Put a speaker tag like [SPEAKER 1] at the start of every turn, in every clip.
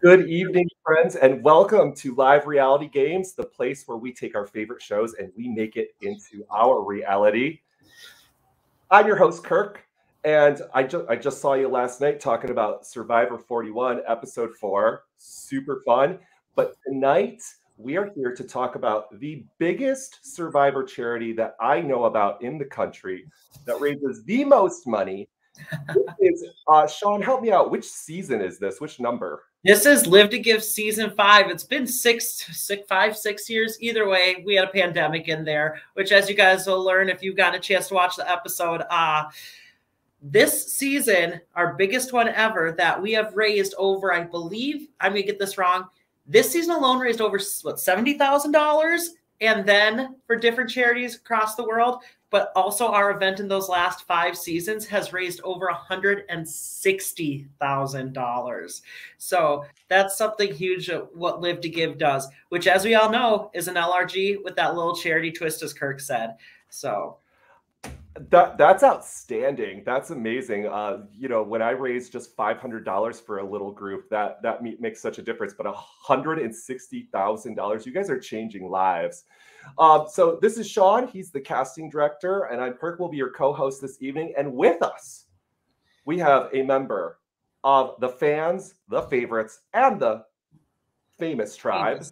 [SPEAKER 1] Good evening, friends, and welcome to Live Reality Games, the place where we take our favorite shows and we make it into our reality. I'm your host, Kirk, and I just saw you last night talking about Survivor 41, Episode 4. Super fun. But tonight, we are here to talk about the biggest Survivor charity that I know about in the country that raises the most money. Sean, help me out. Which season is this? Which number?
[SPEAKER 2] This is Live to Give season 5. It's been 6 years. Either way, we had a pandemic in there, which, as you guys will learn if you've gotten a chance to watch the episode, this season, our biggest one ever, that we have raised over, I believe, I'm going to get this wrong, this season alone raised over, what, $70,000? And then for different charities across the world. But also our event in those last 5 seasons has raised over $160,000. So that's something huge what Live to Give does, which, as we all know, is an LRG with that little charity twist, as Kirk said. So
[SPEAKER 1] that's outstanding. That's amazing. You know, when I raised just $500 for a little group, that makes such a difference. But $160,000, you guys are changing lives. So this is Sean. He's the casting director, and I'm Kirk. Will be your co-host this evening. And with us, we have a member of the fans, the favorites, and the famous tribe.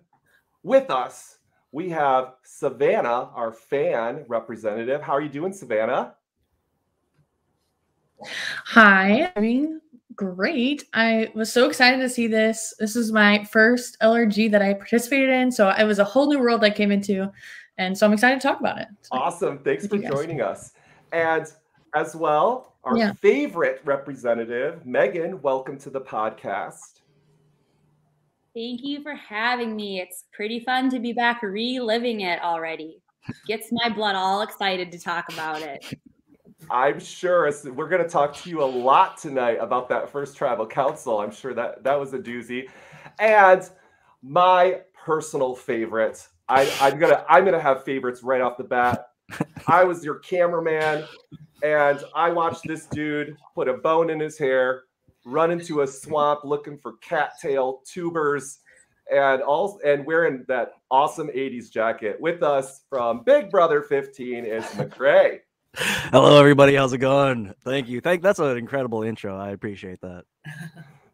[SPEAKER 1] With us, we have Savannah, our fan representative. How are you doing, Savannah?
[SPEAKER 3] Hi, I'm doing great. I was so excited to see this. This is my first LRG that I participated in, so it was a whole new world I came into, and so I'm excited to talk about it. So,
[SPEAKER 1] awesome. Thanks for joining us. And as well, our favorite representative, Meagan, welcome to the podcast.
[SPEAKER 4] Thank you for having me. It's pretty fun to be back reliving it already. Gets my blood all excited to talk about it.
[SPEAKER 1] I'm sure we're going to talk to you a lot tonight about that first tribal council. I'm sure that was a doozy. And my personal favorite, I'm gonna have favorites right off the bat. I was your cameraman, and I watched this dude put a bone in his hair, run into a swamp looking for cattail tubers, and wearing that awesome 80s jacket. With us from Big Brother 15 is McCrae.
[SPEAKER 5] Hello, everybody. How's it going? Thank you. That's an incredible intro. I appreciate that.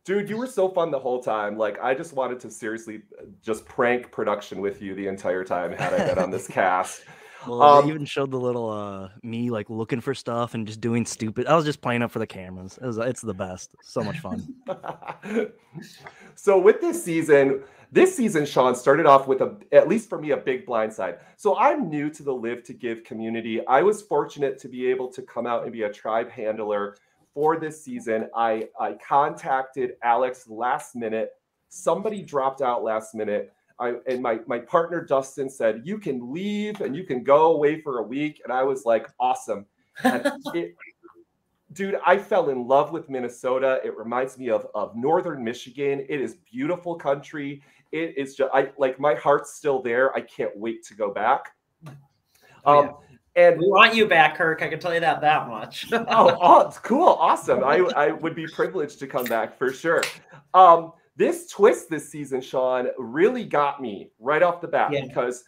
[SPEAKER 1] Dude, you were so fun the whole time. Like, I just wanted to seriously just prank production with you the entire time had I been on this cast.
[SPEAKER 5] Well, they even showed the little me like looking for stuff and just doing stupid. I was just playing up for the cameras. It's the best. So much fun.
[SPEAKER 1] So with this season, Sean, started off with at least for me, a big blindside. So I'm new to the Live to Give community. I was fortunate to be able to come out and be a tribe handler for this season. I contacted Alex last minute. Somebody dropped out last minute. And my partner Dustin said, you can leave and you can go away for a week. And I was like, awesome. And dude, I fell in love with Minnesota. It reminds me of northern Michigan. It is beautiful country. It is just like my heart's still there. I can't wait to go back.
[SPEAKER 2] And we want you back, Kirk. I can tell you that much.
[SPEAKER 1] oh, cool. Awesome. I would be privileged to come back for sure. This twist this season, Sean, really got me right off the bat because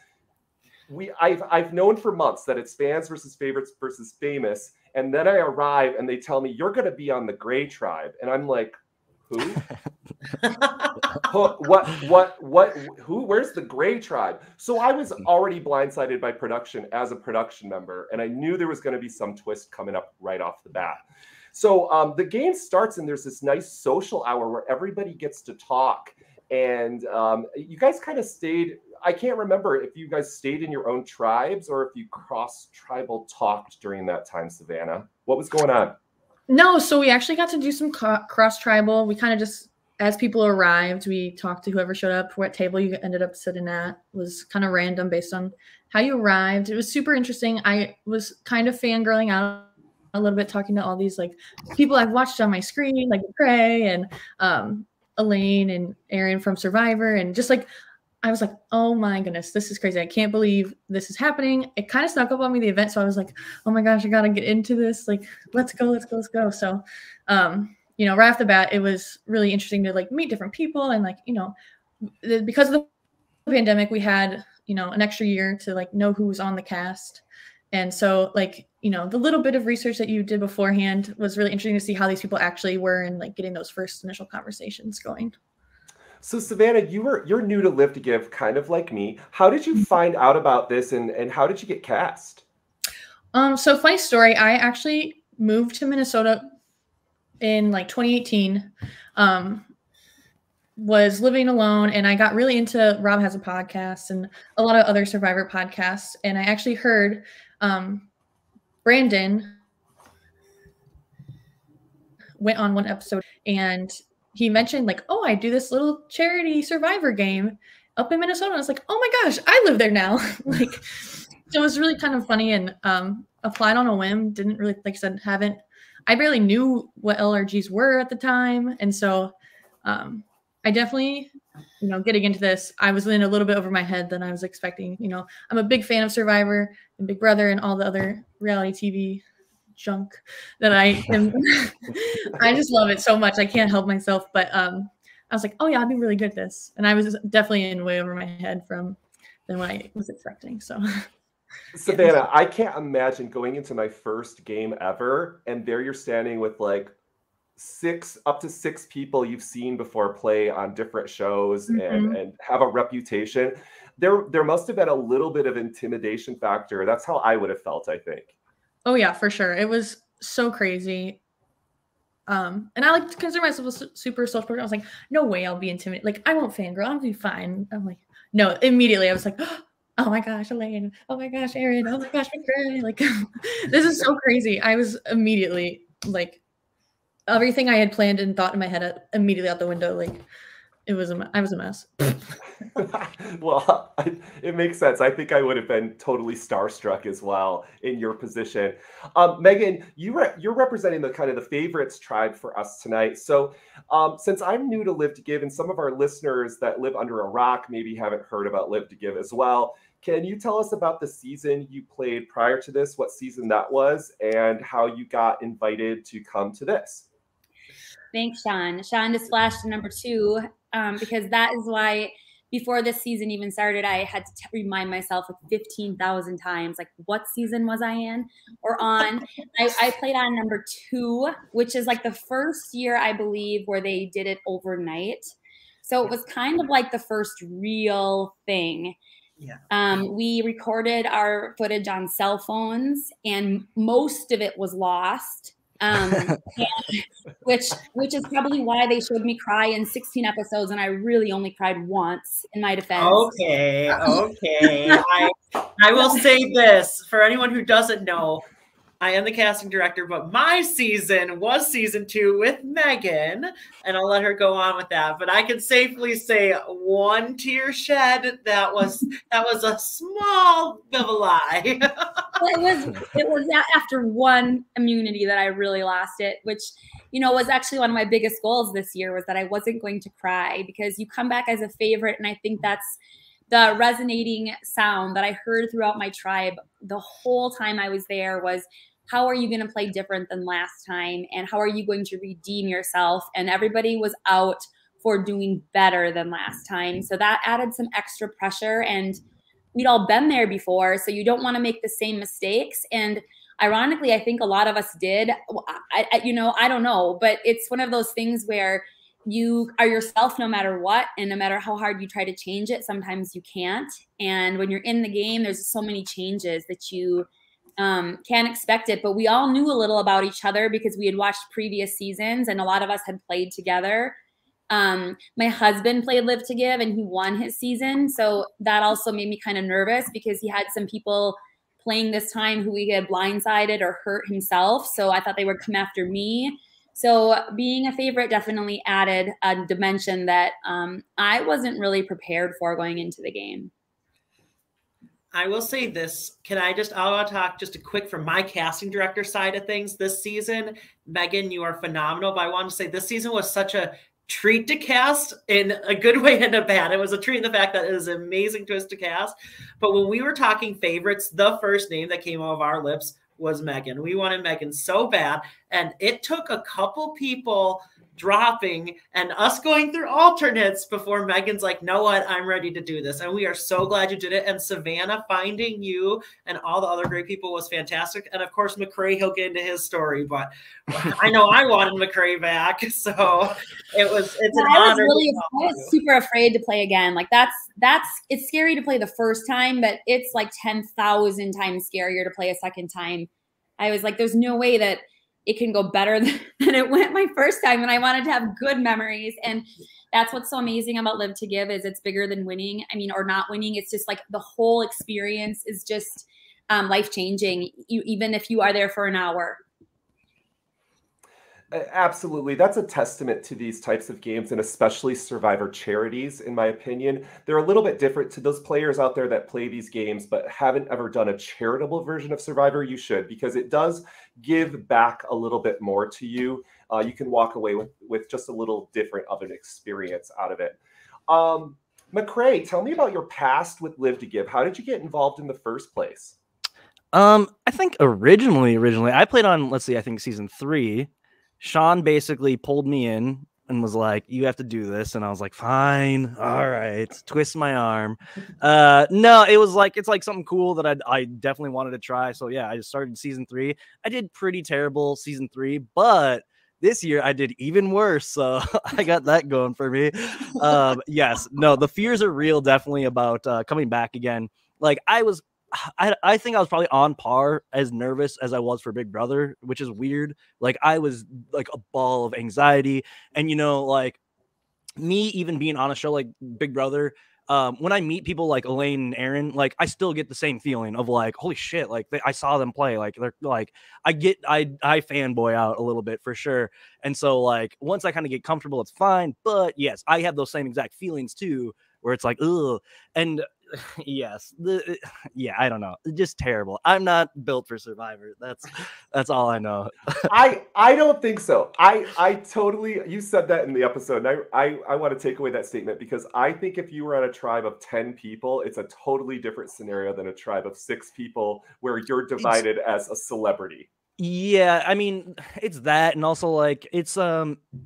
[SPEAKER 1] I've known for months that it's fans versus favorites versus famous. And then I arrive and they tell me you're going to be on the Gray tribe. And I'm like, who? Who? Where's the Gray tribe? So I was already blindsided by production as a production member. And I knew there was going to be some twist coming up right off the bat. So the game starts and there's this nice social hour where everybody gets to talk. And you guys kind of stayed. I can't remember if you guys stayed in your own tribes or if you cross-tribal talked during that time, Savannah. What was going on?
[SPEAKER 3] No, so we actually got to do some cross-tribal. We kind of just, as people arrived, we talked to whoever showed up, what table you ended up sitting at. It was kind of random based on how you arrived. It was super interesting. I was kind of fangirling out a little bit, talking to all these like people I've watched on my screen, like McCrae and Elaine and Aaron from Survivor, and just like I was like, oh my goodness, this is crazy. I can't believe this is happening. It kind of snuck up on me, the event. So I was like, oh my gosh, I got to get into this. Like, let's go. So you know, right off the bat, it was really interesting to like meet different people and like, you know, because of the pandemic, we had, you know, an extra year to like know who was on the cast. And so like, you know, the little bit of research that you did beforehand was really interesting to see how these people actually were and like getting those first initial conversations going.
[SPEAKER 1] So Savannah, you're new to Live to Give, kind of like me. How did you find out about this and how did you get cast?
[SPEAKER 3] So funny story, I actually moved to Minnesota in like 2018. Was living alone and I got really into Rob Has a Podcast and a lot of other Survivor podcasts. And I actually heard Brandon went on one episode and he mentioned like, oh, I do this little charity Survivor game up in Minnesota. And I was like, oh my gosh, I live there now. Like, so it was really kind of funny and applied on a whim. Didn't really, like I said, I barely knew what LRGs were at the time. And so I definitely, you know, getting into this, I was in a little bit over my head than I was expecting. You know, I'm a big fan of Survivor and Big Brother and all the other reality TV junk that I am. I just love it so much. I can't help myself. But I was like, oh yeah, I'd be really good at this. And I was definitely in way over my head than what I was expecting. So
[SPEAKER 1] Savannah, I can't imagine going into my first game ever and there you're standing with like up to six people you've seen before play on different shows and have a reputation. There must have been a little bit of intimidation factor. That's how I would have felt, I think. Oh
[SPEAKER 3] yeah, for sure. It was so crazy. And I like to consider myself a super social person. I was like, no way I'll be intimidated. Like, I won't fangirl. I'll be fine. I'm like, no, immediately I was like, oh my gosh, Elaine. Oh my gosh, Erin. Oh my gosh, McCrae. Like, this is so crazy. I was immediately like, everything I had planned and thought in my head immediately out the window. Like I was a mess.
[SPEAKER 1] Well, it makes sense. I think I would have been totally starstruck as well in your position. Meagan, you're representing the kind of the favorites tribe for us tonight. So since I'm new to Live to Give and some of our listeners that live under a rock maybe haven't heard about Live to Give as well, can you tell us about the season you played prior to this, what season that was, and how you got invited to come to this?
[SPEAKER 4] Thanks, Sean. Sean just flashed to number 2 because that is why before this season even started, I had to remind myself like 15,000 times, like what season was I in or on? I played on number 2, which is like the first year, I believe, where they did it overnight. So it was kind of like the first real thing. Yeah. We recorded our footage on cell phones and most of it was lost. Which is probably why they showed me cry in 16 episodes and I really only cried once in my defense.
[SPEAKER 2] Okay. I will say this for anyone who doesn't know, I am the casting director, but my season was season 2 with Meagan, and I'll let her go on with that. But I can safely say one tear shed. That was a small bit of a lie.
[SPEAKER 4] It was after one immunity that I really lost it, which, you know, was actually one of my biggest goals this year was that I wasn't going to cry because you come back as a favorite. And I think that's the resonating sound that I heard throughout my tribe the whole time I was there was, how are you going to play different than last time? And how are you going to redeem yourself? And everybody was out for doing better than last time. So that added some extra pressure and we'd all been there before. So you don't want to make the same mistakes. And ironically, I think a lot of us did. I don't know, but it's one of those things where you are yourself no matter what, and no matter how hard you try to change it, sometimes you can't. And when you're in the game, there's so many changes that you can't expect it. But we all knew a little about each other because we had watched previous seasons and a lot of us had played together. My husband played Live to Give and he won his season. So that also made me kind of nervous because he had some people playing this time who he had blindsided or hurt himself. So I thought they would come after me. So being a favorite definitely added a dimension that I wasn't really prepared for going into the game.
[SPEAKER 2] I will say this. I'll talk just a quick from my casting director side of things this season. Meagan, you are phenomenal. But I want to say this season was such a treat to cast in a good way and a bad. It was a treat in the fact that it was an amazing twist to cast. But when we were talking favorites, the first name that came out of our lips was Meagan. We wanted Meagan so bad. And it took a couple people dropping and us going through alternates before Meagan's like, know what, I'm ready to do this. And we are so glad you did it. And Savannah, finding you and all the other great people was fantastic. And of course, McCrae, he'll get into his story, but I know I wanted McCrae back. So it's an honor.
[SPEAKER 4] I was super afraid to play again. Like it's scary to play the first time, but it's like 10,000 times scarier to play a second time. I was like, there's no way that it can go better than it went my first time. And I wanted to have good memories. And that's what's so amazing about Live to Give is it's bigger than winning. I mean, or not winning. It's just like the whole experience is just life-changing, even if you are there for an hour.
[SPEAKER 1] Absolutely. That's a testament to these types of games, and especially Survivor charities, in my opinion. They're a little bit different to those players out there that play these games but haven't ever done a charitable version of Survivor. You should, because it does give back a little bit more to you. You can walk away with just a little different of an experience out of it. McCrae, tell me about your past with Live to Give. How did you get involved in the first place?
[SPEAKER 5] I think originally I played on, let's see, I think season 3. Sean basically pulled me in and was like, you have to do this. And I was like, fine. All right. Twist my arm. No, it's like something cool that I definitely wanted to try. So yeah, I just started season 3. I did pretty terrible season 3, but this year I did even worse. So I got that going for me. Yes, no, the fears are real. Definitely about coming back again. Like I think I was probably on par as nervous as I was for Big Brother, which is weird. Like I was like a ball of anxiety. And, like me even being on a show like Big Brother, when I meet people like Elaine and Aaron, like I still get the same feeling of like, holy shit, like I saw them play. Like they're like, I fanboy out a little bit for sure. And so like once I kind of get comfortable, it's fine. But yes, I have those same exact feelings too, where it's like, ugh. And yes, I don't know, just terrible. I'm not built for Survivor. That's all I know.
[SPEAKER 1] I don't think so. I totally, you said that in the episode, and I want to take away that statement, because I think if you were on a tribe of 10 people, it's a totally different scenario than a tribe of 6 people where you're divided as a celebrity.
[SPEAKER 5] Yeah, I mean, it's that, and also like it's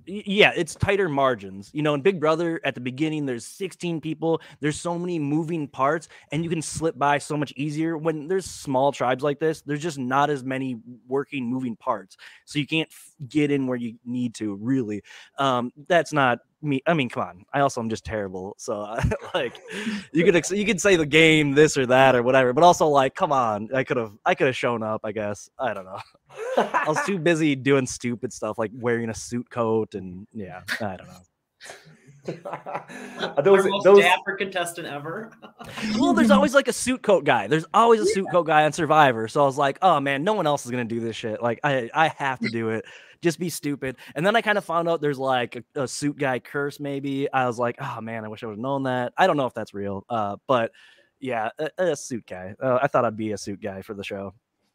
[SPEAKER 5] it's tighter margins. In Big Brother at the beginning there's 16 people, there's so many moving parts, and you can slip by so much easier. When there's small tribes like this, there's just not as many working moving parts, so you can't get in where you need to really. That's not me. I mean, come on. I also am just terrible. So like you could say the game this or that or whatever, but also like, come on, I could have shown up, I guess. I don't know. I was too busy doing stupid stuff like wearing a suit coat, and yeah, I don't know.
[SPEAKER 2] Those most dapper contestant ever.
[SPEAKER 5] Well, there's always like a suit coat guy. There's always a suit coat guy on Survivor. So I was like, oh man, no one else is gonna do this shit. Like I have to do it. Just be stupid. And then I kind of found out there's like a suit guy curse. Maybe I was like, oh man, I wish I would have known that. I don't know if that's real. But yeah, a suit guy. I thought I'd be a suit guy for the show.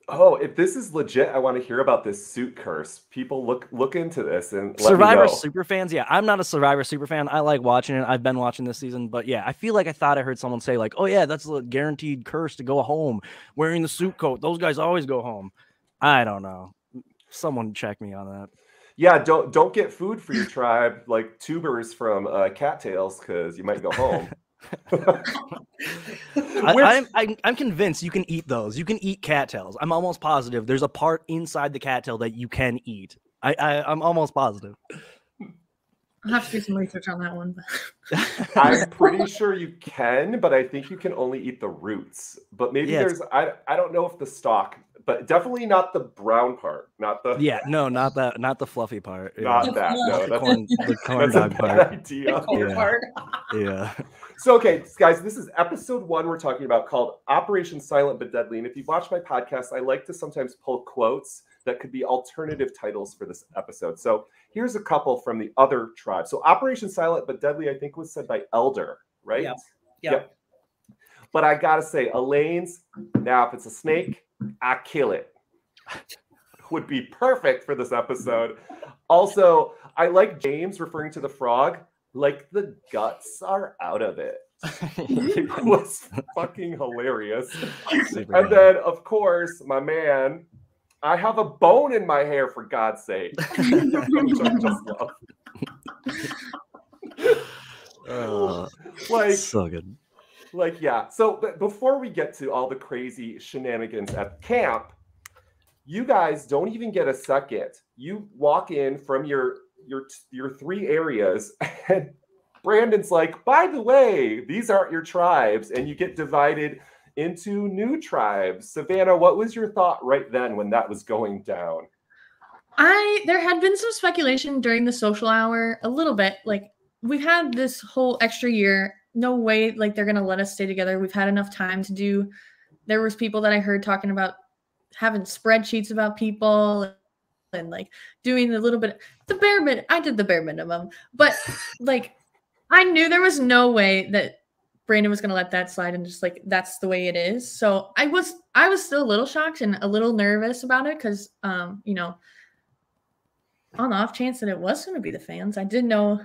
[SPEAKER 1] Oh, if this is legit, I want to hear about this suit curse. People look into this and let
[SPEAKER 5] Survivor
[SPEAKER 1] me know.
[SPEAKER 5] super fans. Yeah, I'm not a Survivor super fan. I like watching it. I've been watching this season, but yeah, I feel like I thought I heard someone say like, oh yeah, that's a guaranteed curse to go home wearing the suit coat. Those guys always go home. I don't know. Someone check me on that.
[SPEAKER 1] Yeah, don't get food for your tribe like tubers from cattails, because you might go home.
[SPEAKER 5] I'm convinced you can eat those. You can eat cattails. I'm almost positive there's a part inside the cattail that you can eat. I'm almost positive.
[SPEAKER 3] I'll have to do some research on that one.
[SPEAKER 1] I'm pretty sure you can, but I think you can only eat the roots. But maybe there's I don't know if the stalk, but definitely not the brown part. Not the
[SPEAKER 5] not the fluffy part.
[SPEAKER 1] Not that. No,
[SPEAKER 5] the corn dog part.
[SPEAKER 1] Idea.
[SPEAKER 2] Part.
[SPEAKER 5] Yeah.
[SPEAKER 1] So, okay, guys, this is episode 1 we're talking about, called Operation Silent but Deadly. And if you've watched my podcast, I like to sometimes pull quotes that could be alternative titles for this episode. So here's a couple from the other tribe. So Operation Silent but Deadly, I think, was said by Elder, right?
[SPEAKER 2] Yep.
[SPEAKER 1] But I got to say, Elaine's, now if it's a snake, I kill it, would be perfect for this episode. Also, I like James referring to the frog like the guts are out of it. It was fucking hilarious. And then, of course, my man, I have a bone in my hair, for God's sake. Which I just love. Like,
[SPEAKER 5] so good.
[SPEAKER 1] Like, yeah. So before we get to all the crazy shenanigans at camp, you guys don't even get a second. You walk in from your 3 areas, and Brandon's like, by the way, these aren't your tribes, and you get divided into new tribes. Savannah, what was your thought right then when that was going down?
[SPEAKER 3] There had been some speculation during the social hour, a little bit. Like, we've had this whole extra year. No way, like, they're gonna let us stay together. We've had enough time to do. There was people that I heard talking about having spreadsheets about people and like doing a little bit the bare minimum. I did the bare minimum, but like I knew there was no way that Brandon was gonna let that slide, and just like that's the way it is. So I was still a little shocked and a little nervous about it because you know, on the off chance that it was gonna be the fans, I didn't know.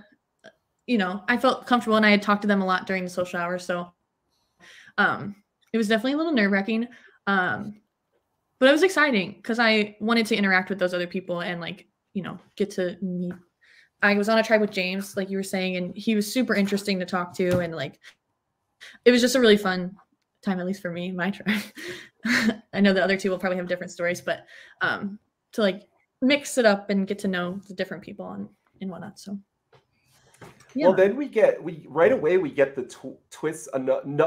[SPEAKER 3] You know, I felt comfortable, and I had talked to them a lot during the social hour, so it was definitely a little nerve-wracking, but it was exciting because I wanted to interact with those other people and, like, you know, get to meet. I was on a tribe with James, like you were saying, and he was super interesting to talk to, and like it was just a really fun time, at least for me, my tribe. I know the other 2 will probably have different stories, but to like mix it up and get to know the different people and whatnot. So. Yeah.
[SPEAKER 1] Well, then we right away get the twist,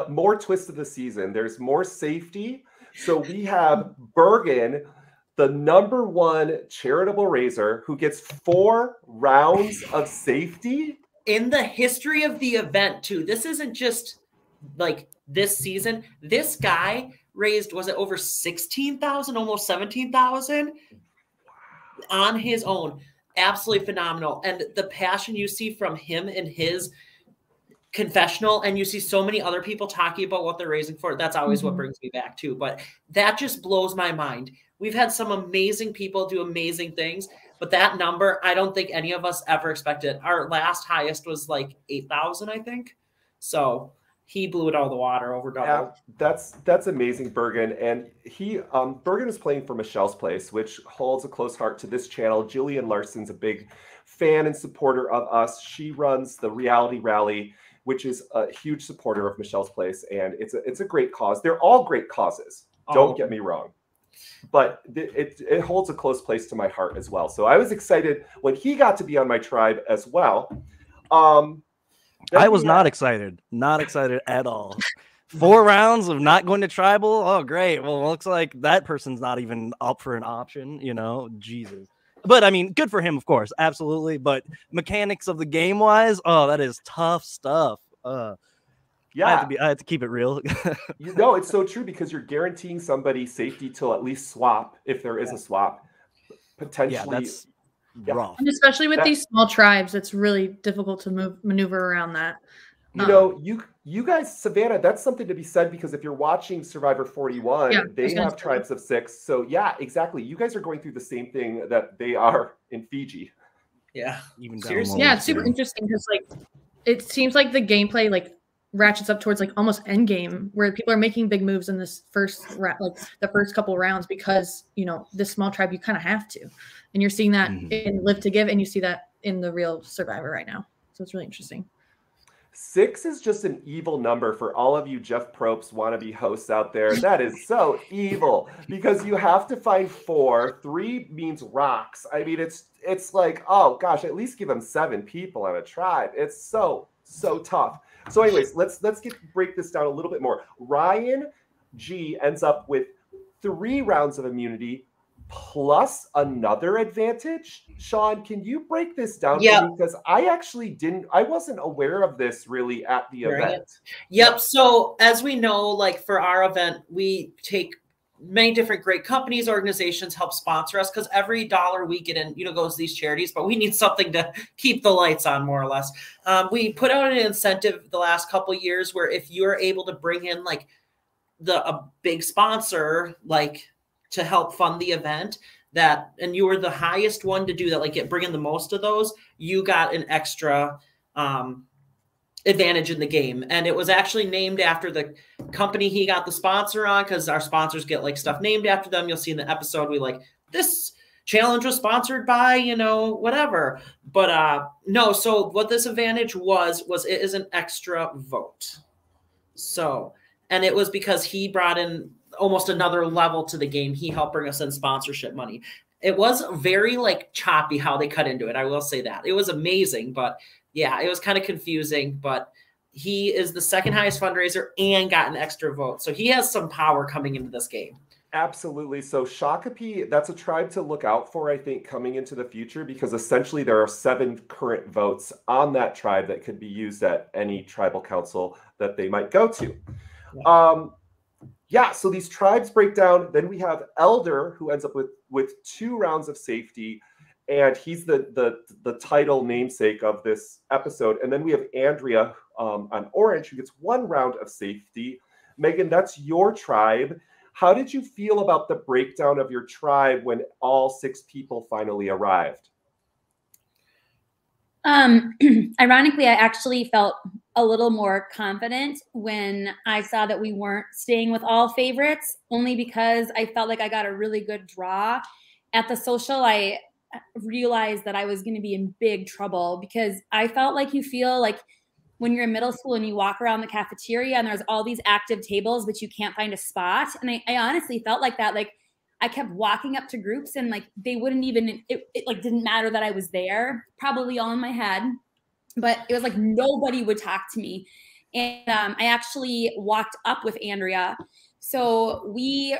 [SPEAKER 1] more twists of the season. There's more safety. So we have Bergen, the #1 charitable raiser, who gets 4 rounds of safety.
[SPEAKER 2] In the history of the event, too. This isn't just like this season. This guy raised, was it over 16,000, almost 17,000 on his own. Absolutely phenomenal. And the passion you see from him in his confessional, and you see so many other people talking about what they're raising for. That's always what brings me back too. But that just blows my mind. We've had some amazing people do amazing things, but that number, I don't think any of us ever expected. Our last highest was like 8,000, I think. So he blew it out of the water, over double.
[SPEAKER 1] Yeah, that's amazing, Bergen. And Bergen is playing for Michelle's Place, which holds a close heart to this channel. Jillian Larson's a big fan and supporter of us. She runs the Reality Rally, which is a huge supporter of Michelle's Place, and it's a great cause. They're all great causes. Don't get me wrong, but it holds a close place to my heart as well. So I was excited when he got to be on my tribe as well.
[SPEAKER 5] I was not excited at all. 4 rounds of not going to tribal. Oh, great. Well, it looks like that person's not even up for an option, you know, Jesus. But I mean, good for him, of course. Absolutely. But mechanics of the game wise, oh, that is tough stuff. Yeah, I had to keep it real.
[SPEAKER 1] You know, it's so true because you're guaranteeing somebody safety till at least swap, if there is a swap. Potentially.
[SPEAKER 5] Yeah, that's rough.
[SPEAKER 3] And especially with these small tribes, it's really difficult to maneuver around that.
[SPEAKER 1] You know, you guys, Savannah, that's something to be said, because if you're watching Survivor 41, they have tribes of 6. So yeah, exactly. You guys are going through the same thing that they are in Fiji.
[SPEAKER 2] Yeah.
[SPEAKER 5] Even
[SPEAKER 2] seriously.
[SPEAKER 3] Yeah, it's super interesting because like it seems like the gameplay like ratchets up towards like almost end game, where people are making big moves in this the first couple rounds, because you know this small tribe you kind of have to, and you're seeing that in Live to Give, and you see that in the real Survivor right now. So it's really interesting.
[SPEAKER 1] 6 is just an evil number for all of you Jeff Probst wannabe hosts out there. That is so evil, because you have to find 4. 3 means rocks. I mean, it's like, oh gosh, at least give them 7 people on a tribe. It's so tough. So anyways, let's break this down a little bit more. Ryan G ends up with 3 rounds of immunity plus another advantage. Sean, can you break this down for me? Because I wasn't aware of this really at the event.
[SPEAKER 2] Yep. So as we know, like for our event, we take many different great companies, organizations help sponsor us, because every dollar we get in, goes to these charities, but we need something to keep the lights on, more or less. We put out an incentive the last couple of years where if you're able to bring in like a big sponsor, like to help fund the event, and you were the highest one to do that, like bring in the most of those, you got an extra advantage in the game. And it was actually named after the company he got the sponsor on, because our sponsors get like stuff named after them. You'll see in the episode, we like this challenge was sponsored by, you know, whatever. But no, so what this advantage was it is an extra vote. So, and it was because he brought in almost another level to the game. He helped bring us in sponsorship money. It was very like choppy how they cut into it. I will say that. It was amazing, but yeah, it was kind of confusing, but he is the second highest fundraiser and got an extra vote. So he has some power coming into this game.
[SPEAKER 1] Absolutely. So Shakopee, that's a tribe to look out for, I think, coming into the future, because essentially there are 7 current votes on that tribe that could be used at any tribal council that they might go to. Yeah, so these tribes break down. Then we have Elder, who ends up with 2 rounds of safety, and he's the title namesake of this episode. And then we have Andrea on Orange, who gets 1 round of safety. Meagan, that's your tribe. How did you feel about the breakdown of your tribe when all 6 people finally arrived?
[SPEAKER 4] Ironically, I actually felt a little more confident when I saw that we weren't staying with all favorites, only because I felt like I got a really good draw. At the social, I realized that I was going to be in big trouble, because I felt like you feel like when you're in middle school and you walk around the cafeteria and there's all these active tables, but you can't find a spot. And I honestly felt like that. Like, I kept walking up to groups and like they wouldn't even, it like didn't matter that I was there, probably all in my head, but it was like nobody would talk to me. And I actually walked up with Andrea. So we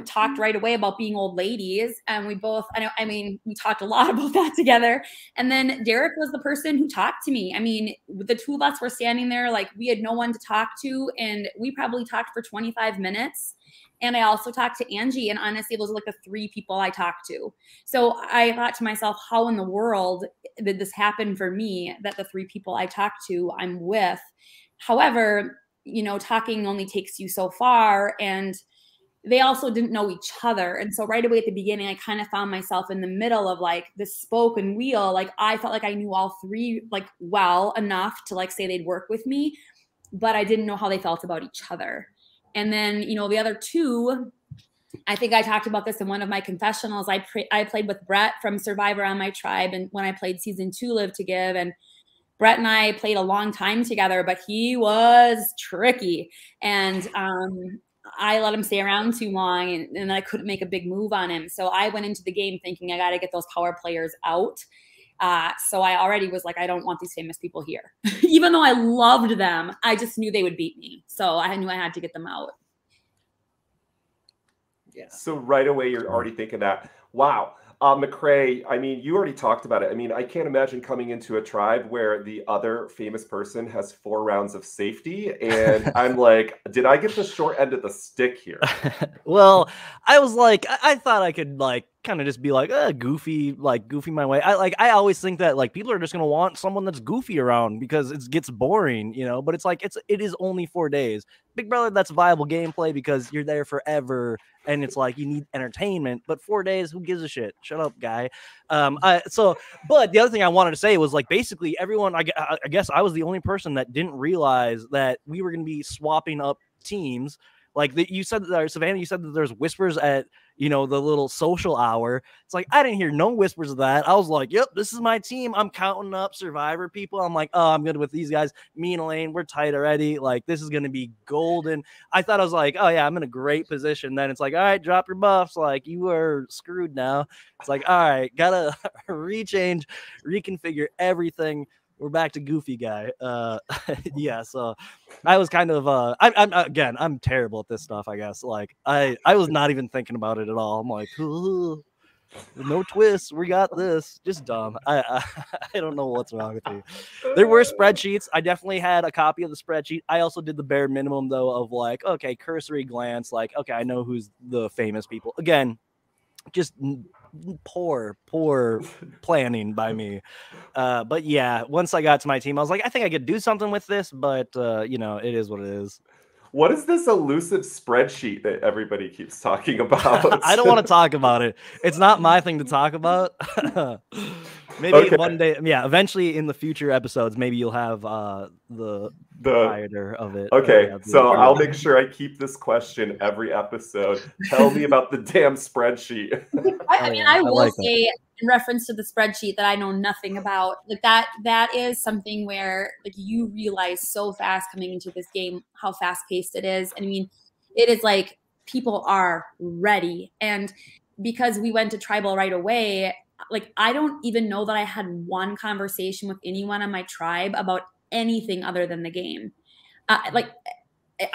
[SPEAKER 4] talked right away about being old ladies, and we both, I mean, we talked a lot about that together. And then Derek was the person who talked to me. I mean, the 2 of us were standing there, like we had no one to talk to, and we probably talked for 25 minutes. And I also talked to Angie, and honestly, those are like the 3 people I talked to. So I thought to myself, how in the world did this happen for me, that the 3 people I talked to, I'm with? However, you know, talking only takes you so far, and they also didn't know each other. And so right away at the beginning, I kind of found myself in the middle of like this spoken wheel. Like, I felt like I knew all 3 like well enough to like say they'd work with me, but I didn't know how they felt about each other. And then, you know, the other 2, I think I talked about this in one of my confessionals. I played with Brett from Survivor on my tribe, and when I played season 2 Live to Give, and Brett and I played a long time together, but he was tricky. And I let him stay around too long, and I couldn't make a big move on him. So I went into the game thinking I got to get those power players out. So I already was like, I don't want these famous people here. Even though I loved them, I just knew they would beat me. So I knew I had to get them out.
[SPEAKER 2] Yeah.
[SPEAKER 1] So right away, you're already thinking that, wow. McCrae, I mean, you already talked about it. I mean, I can't imagine coming into a tribe where the other famous person has 4 rounds of safety. And I'm like, did I get the short end of the stick here?
[SPEAKER 5] Well, I was like, I thought I could like kind of just be like goofy my way. I always think that like people are just gonna want someone that's goofy around because it gets boring, you know. But it's like it is only 4 days. Big Brother, that's viable gameplay because you're there forever, and it's like you need entertainment. But 4 days, who gives a shit? Shut up, guy. But the other thing I wanted to say was like basically everyone. I guess I was the only person that didn't realize that we were gonna be swapping up teams. Like you said, Savannah, you said that there's whispers at, you know, the little social hour. It's like, I didn't hear no whispers of that. I was like, yep, this is my team. I'm counting up Survivor people. I'm like, oh, I'm good with these guys. Me and Elaine, we're tight already. Like, this is going to be golden. I thought I was like, oh, yeah, I'm in a great position. Then it's like, all right, drop your buffs. Like, you are screwed now. It's like, all right, got to rechange, reconfigure everything. We're back to goofy guy. Yeah, so I was kind of I'm terrible at this stuff, I guess. Like I was not even thinking about it at all. I'm like, no twists, we got this. Just dumb. I don't know what's wrong with me. There were spreadsheets. I definitely had a copy of the spreadsheet. I also did the bare minimum though of like, okay, cursory glance, like, okay, I know who's the famous people. Again, just poor planning by me. But yeah, once I got to my team, I was like, I think I could do something with this, but you know, it is what it is.
[SPEAKER 1] What is this elusive spreadsheet that everybody keeps talking about?
[SPEAKER 5] I don't want to talk about it. It's not my thing to talk about. Maybe one day, yeah. Eventually, in the future episodes, maybe you'll have the proprietor of it.
[SPEAKER 1] Okay, so I'll make sure I keep this question every episode. Tell me about the damn spreadsheet.
[SPEAKER 4] I mean, I will say in reference to the spreadsheet that I know nothing about. Like that is something where like you realize so fast coming into this game how fast paced it is. And I mean, it is like people are ready, and because we went to tribal right away. Like, I don't even know that I had one conversation with anyone on my tribe about anything other than the game. Like,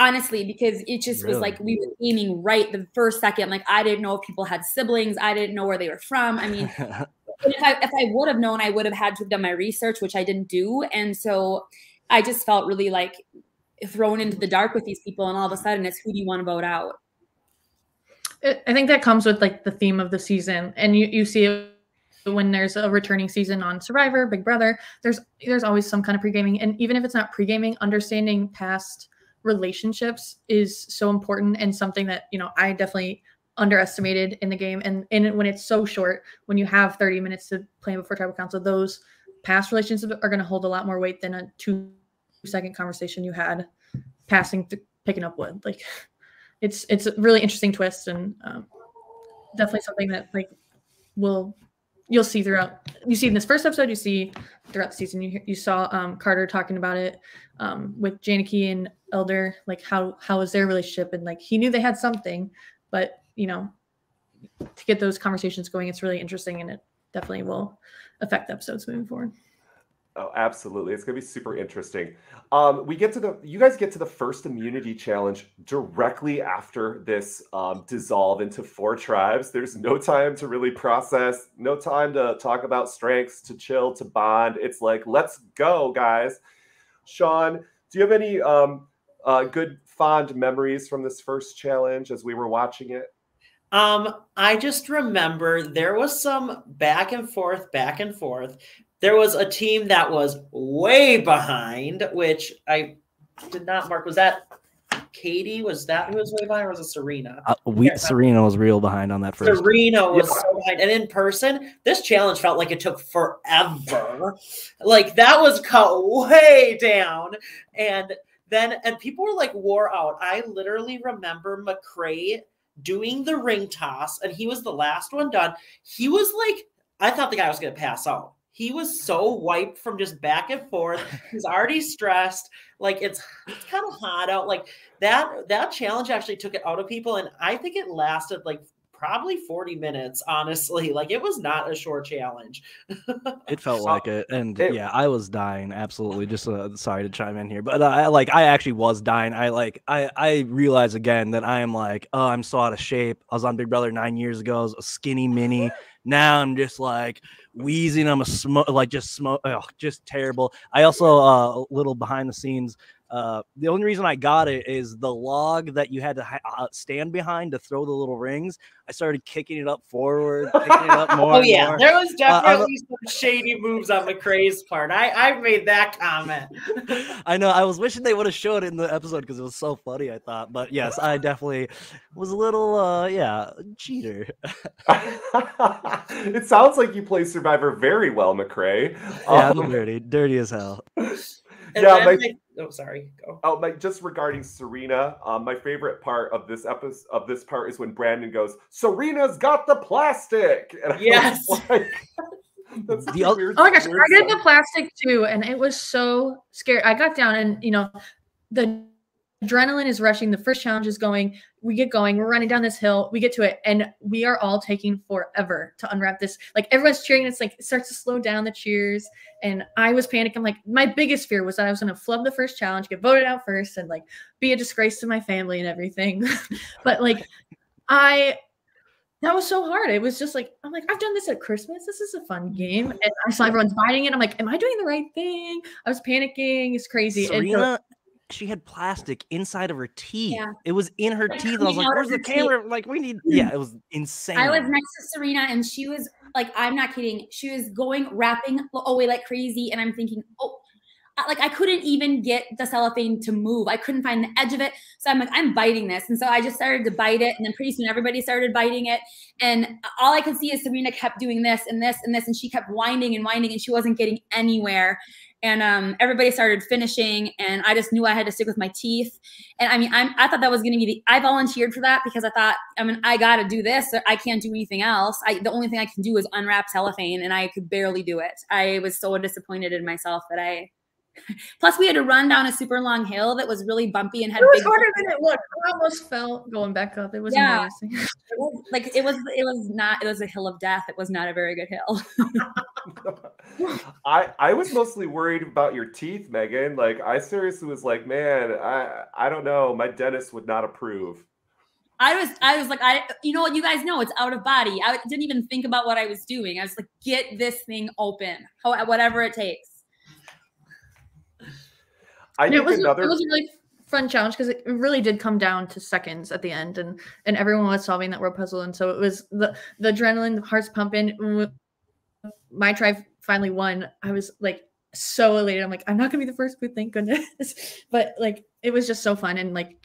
[SPEAKER 4] honestly, because it just was like we were aiming right the first second. Like, I didn't know if people had siblings. I didn't know where they were from. I mean, if I would have known, I would have had to have done my research, which I didn't do. And so I just felt really like thrown into the dark with these people. And all of a sudden it's, who do you want to vote out?
[SPEAKER 3] I think that comes with like the theme of the season. And you see it when there's a returning season on Survivor, Big Brother, there's always some kind of pre-gaming. And even if it's not pre-gaming, understanding past relationships is so important, and something that, you know, I definitely underestimated in the game. And when it's so short, when you have 30 minutes to play before tribal council, those past relationships are going to hold a lot more weight than a 2-second conversation you had picking up wood. Like, it's a really interesting twist, and definitely something that like you'll see throughout. You see in this first episode, you see throughout the season. You saw Carter talking about it with Janicki and Elder, like how was their relationship, and like he knew they had something, but you know, to get those conversations going, it's really interesting, and it definitely will affect the episodes moving forward.
[SPEAKER 1] Oh, absolutely. It's going to be super interesting. You guys get to the first immunity challenge directly after this dissolve into 4 tribes. There's no time to really process, no time to talk about strengths, to chill, to bond. It's like, let's go, guys. Sean, do you have any good fond memories from this first challenge as we were watching it?
[SPEAKER 2] I just remember there was some back and forth. There was a team that was way behind, which I did not mark. Was that Katie? Was that who was way behind, or was it Serena?
[SPEAKER 5] Serena was real behind on that first.
[SPEAKER 2] Serena was so behind. And in person, this challenge felt like it took forever. Like, that was cut way down. And people were like wore out. I literally remember McCrae doing the ring toss, and he was the last one done. He was like, I thought the guy was going to pass out. He was so wiped from just back and forth. He's already stressed. Like, it's kind of hot out. Like, that challenge actually took it out of people. And I think it lasted like probably 40 minutes, honestly. Like, it was not a short challenge.
[SPEAKER 5] It felt like it. And yeah, I was dying. Absolutely. Just sorry to chime in here, but I actually was dying. I realize again that I am like, oh, I'm so out of shape. I was on Big Brother 9 years ago. I was a skinny mini. Now I'm just like wheezing. I'm just terrible. I also a little behind the scenes. The only reason I got it is the log that you had to stand behind to throw the little rings. I started kicking it up forward, picking it up more.
[SPEAKER 2] Oh yeah, more. There was definitely some shady moves on McCrae's part. I made that comment.
[SPEAKER 5] I know. I was wishing they would have showed it in the episode because it was so funny, I thought. But yes, I definitely was a little cheater.
[SPEAKER 1] It sounds like you play Survivor very well, McCrae.
[SPEAKER 5] Yeah, I'm dirty as hell.
[SPEAKER 2] Sorry. Go.
[SPEAKER 1] Oh, just regarding Serena, my favorite part of this part is when Brandon goes, "Serena's got the plastic." And
[SPEAKER 2] yes.
[SPEAKER 1] Oh my gosh,
[SPEAKER 3] I did the plastic too, and it was so scary. I got down, and you know, the adrenaline is rushing. The first challenge is going. We get going. We're running down this hill. We get to it, and we are all taking forever to unwrap this. Like, everyone's cheering. It's like it starts to slow down the cheers, and I was panicking. Like, my biggest fear was that I was going to flub the first challenge, get voted out first, and like be a disgrace to my family and everything. But like, that was so hard. It was just like, I'm like, I've done this at Christmas. This is a fun game, and I saw everyone's biting it. I'm like, am I doing the right thing? I was panicking. It's crazy.
[SPEAKER 5] Serena, she had plastic inside of her teeth. Yeah. It was in her teeth. And I was like, where's the camera? Like, we need, it was insane.
[SPEAKER 4] I was next to Serena, and she was like, I'm not kidding. She was wrapping away like crazy. And I'm thinking, oh, like I couldn't even get the cellophane to move. I couldn't find the edge of it. So I'm like, I'm biting this. And so I just started to bite it. And then pretty soon everybody started biting it. And all I could see is Sabrina kept doing this and this and this. And she kept winding and winding and she wasn't getting anywhere. And everybody started finishing, and I just knew I had to stick with my teeth. And I mean, I thought that was going to be I volunteered for that because I thought, I mean, I got to do this. I can't do anything else. The only thing I can do is unwrap cellophane, and I could barely do it. I was so disappointed in myself that plus we had to run down a super long hill that was really bumpy and had
[SPEAKER 3] it was
[SPEAKER 4] big
[SPEAKER 3] harder than it looked. I almost fell going back up. It was amazing.
[SPEAKER 4] It was a hill of death. It was not a very good hill.
[SPEAKER 1] I was mostly worried about your teeth, Megan. Like, I seriously was like, man, I don't know. My dentist would not approve.
[SPEAKER 4] I was like, you know what, you guys know it's out of body. I didn't even think about what I was doing. I was like, get this thing open, whatever it takes.
[SPEAKER 3] It was a really fun challenge because it really did come down to seconds at the end, and everyone was solving that word puzzle, and so it was the adrenaline, the hearts pumping. My tribe finally won. I was like so elated. I'm like, I'm not gonna be the first, but thank goodness. But like, it was just so fun and like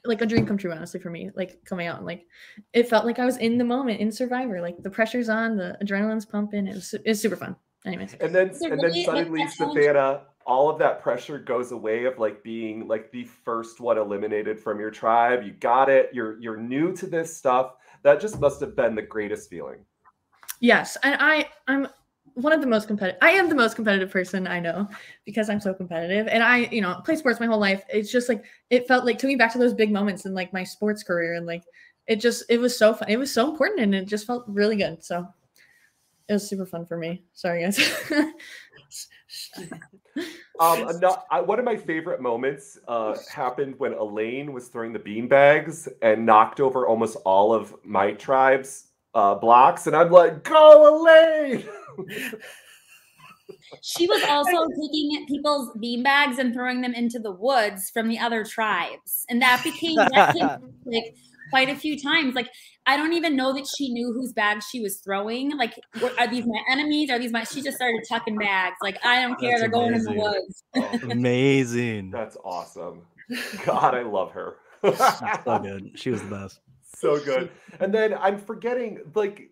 [SPEAKER 3] a dream come true, honestly, for me. Like coming out and like, it felt like I was in the moment in Survivor. Like the pressure's on, the adrenaline's pumping. It was super fun. Anyways,
[SPEAKER 1] and then suddenly, Savannah, all of that pressure goes away of like being like the first one eliminated from your tribe. You got it. You're new to this stuff. That just must have been the greatest feeling. Yes,
[SPEAKER 3] and I'm one of the most competitive. I am the most competitive person I know because I'm so competitive, and I play sports my whole life. It's just like it felt like took me back to those big moments in like my sports career, and like it was so fun. It was so important, and it just felt really good. So it was super fun for me. Sorry, guys.
[SPEAKER 1] One of my favorite moments happened when Elaine was throwing the beanbags and knocked over almost all of my tribe's blocks, and I'm like, "Go, Elaine!"
[SPEAKER 4] She was also taking people's beanbags and throwing them into the woods from the other tribes, and that came like quite a few times. Like, I don't even know that she knew whose bags she was throwing. Like, are these my enemies? Are these my? She just started chucking bags. Like, I don't care. They're going in the woods.
[SPEAKER 5] Amazing.
[SPEAKER 1] That's awesome. God, I love her.
[SPEAKER 5] So good. She was the best.
[SPEAKER 1] So good. And then I'm forgetting, like,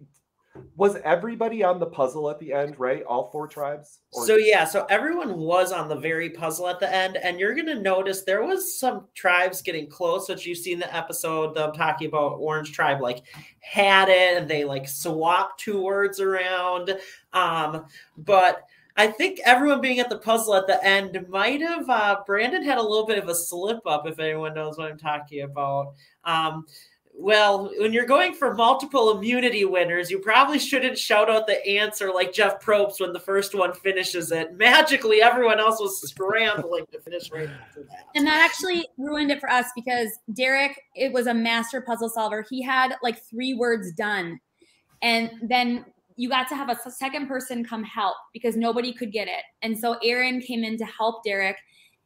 [SPEAKER 1] was everybody on the puzzle at the end, right? All 4 tribes?
[SPEAKER 2] So everyone was on the very puzzle at the end, and you're going to notice there was some tribes getting close, which you've seen the episode I'm talking about. Orange tribe like had it, and they like swapped 2 words around. But I think everyone being at the puzzle at the end might have Brandon had a little bit of a slip up, if anyone knows what I'm talking about. Well, when you're going for multiple immunity winners, you probably shouldn't shout out the answer like Jeff Probst when the first one finishes it. Magically, everyone else was scrambling to finish right after that.
[SPEAKER 4] And that actually ruined it for us because Derek, it was a master puzzle solver. He had like 3 words done. And then you got to have a second person come help because nobody could get it. And so Aaron came in to help Derek,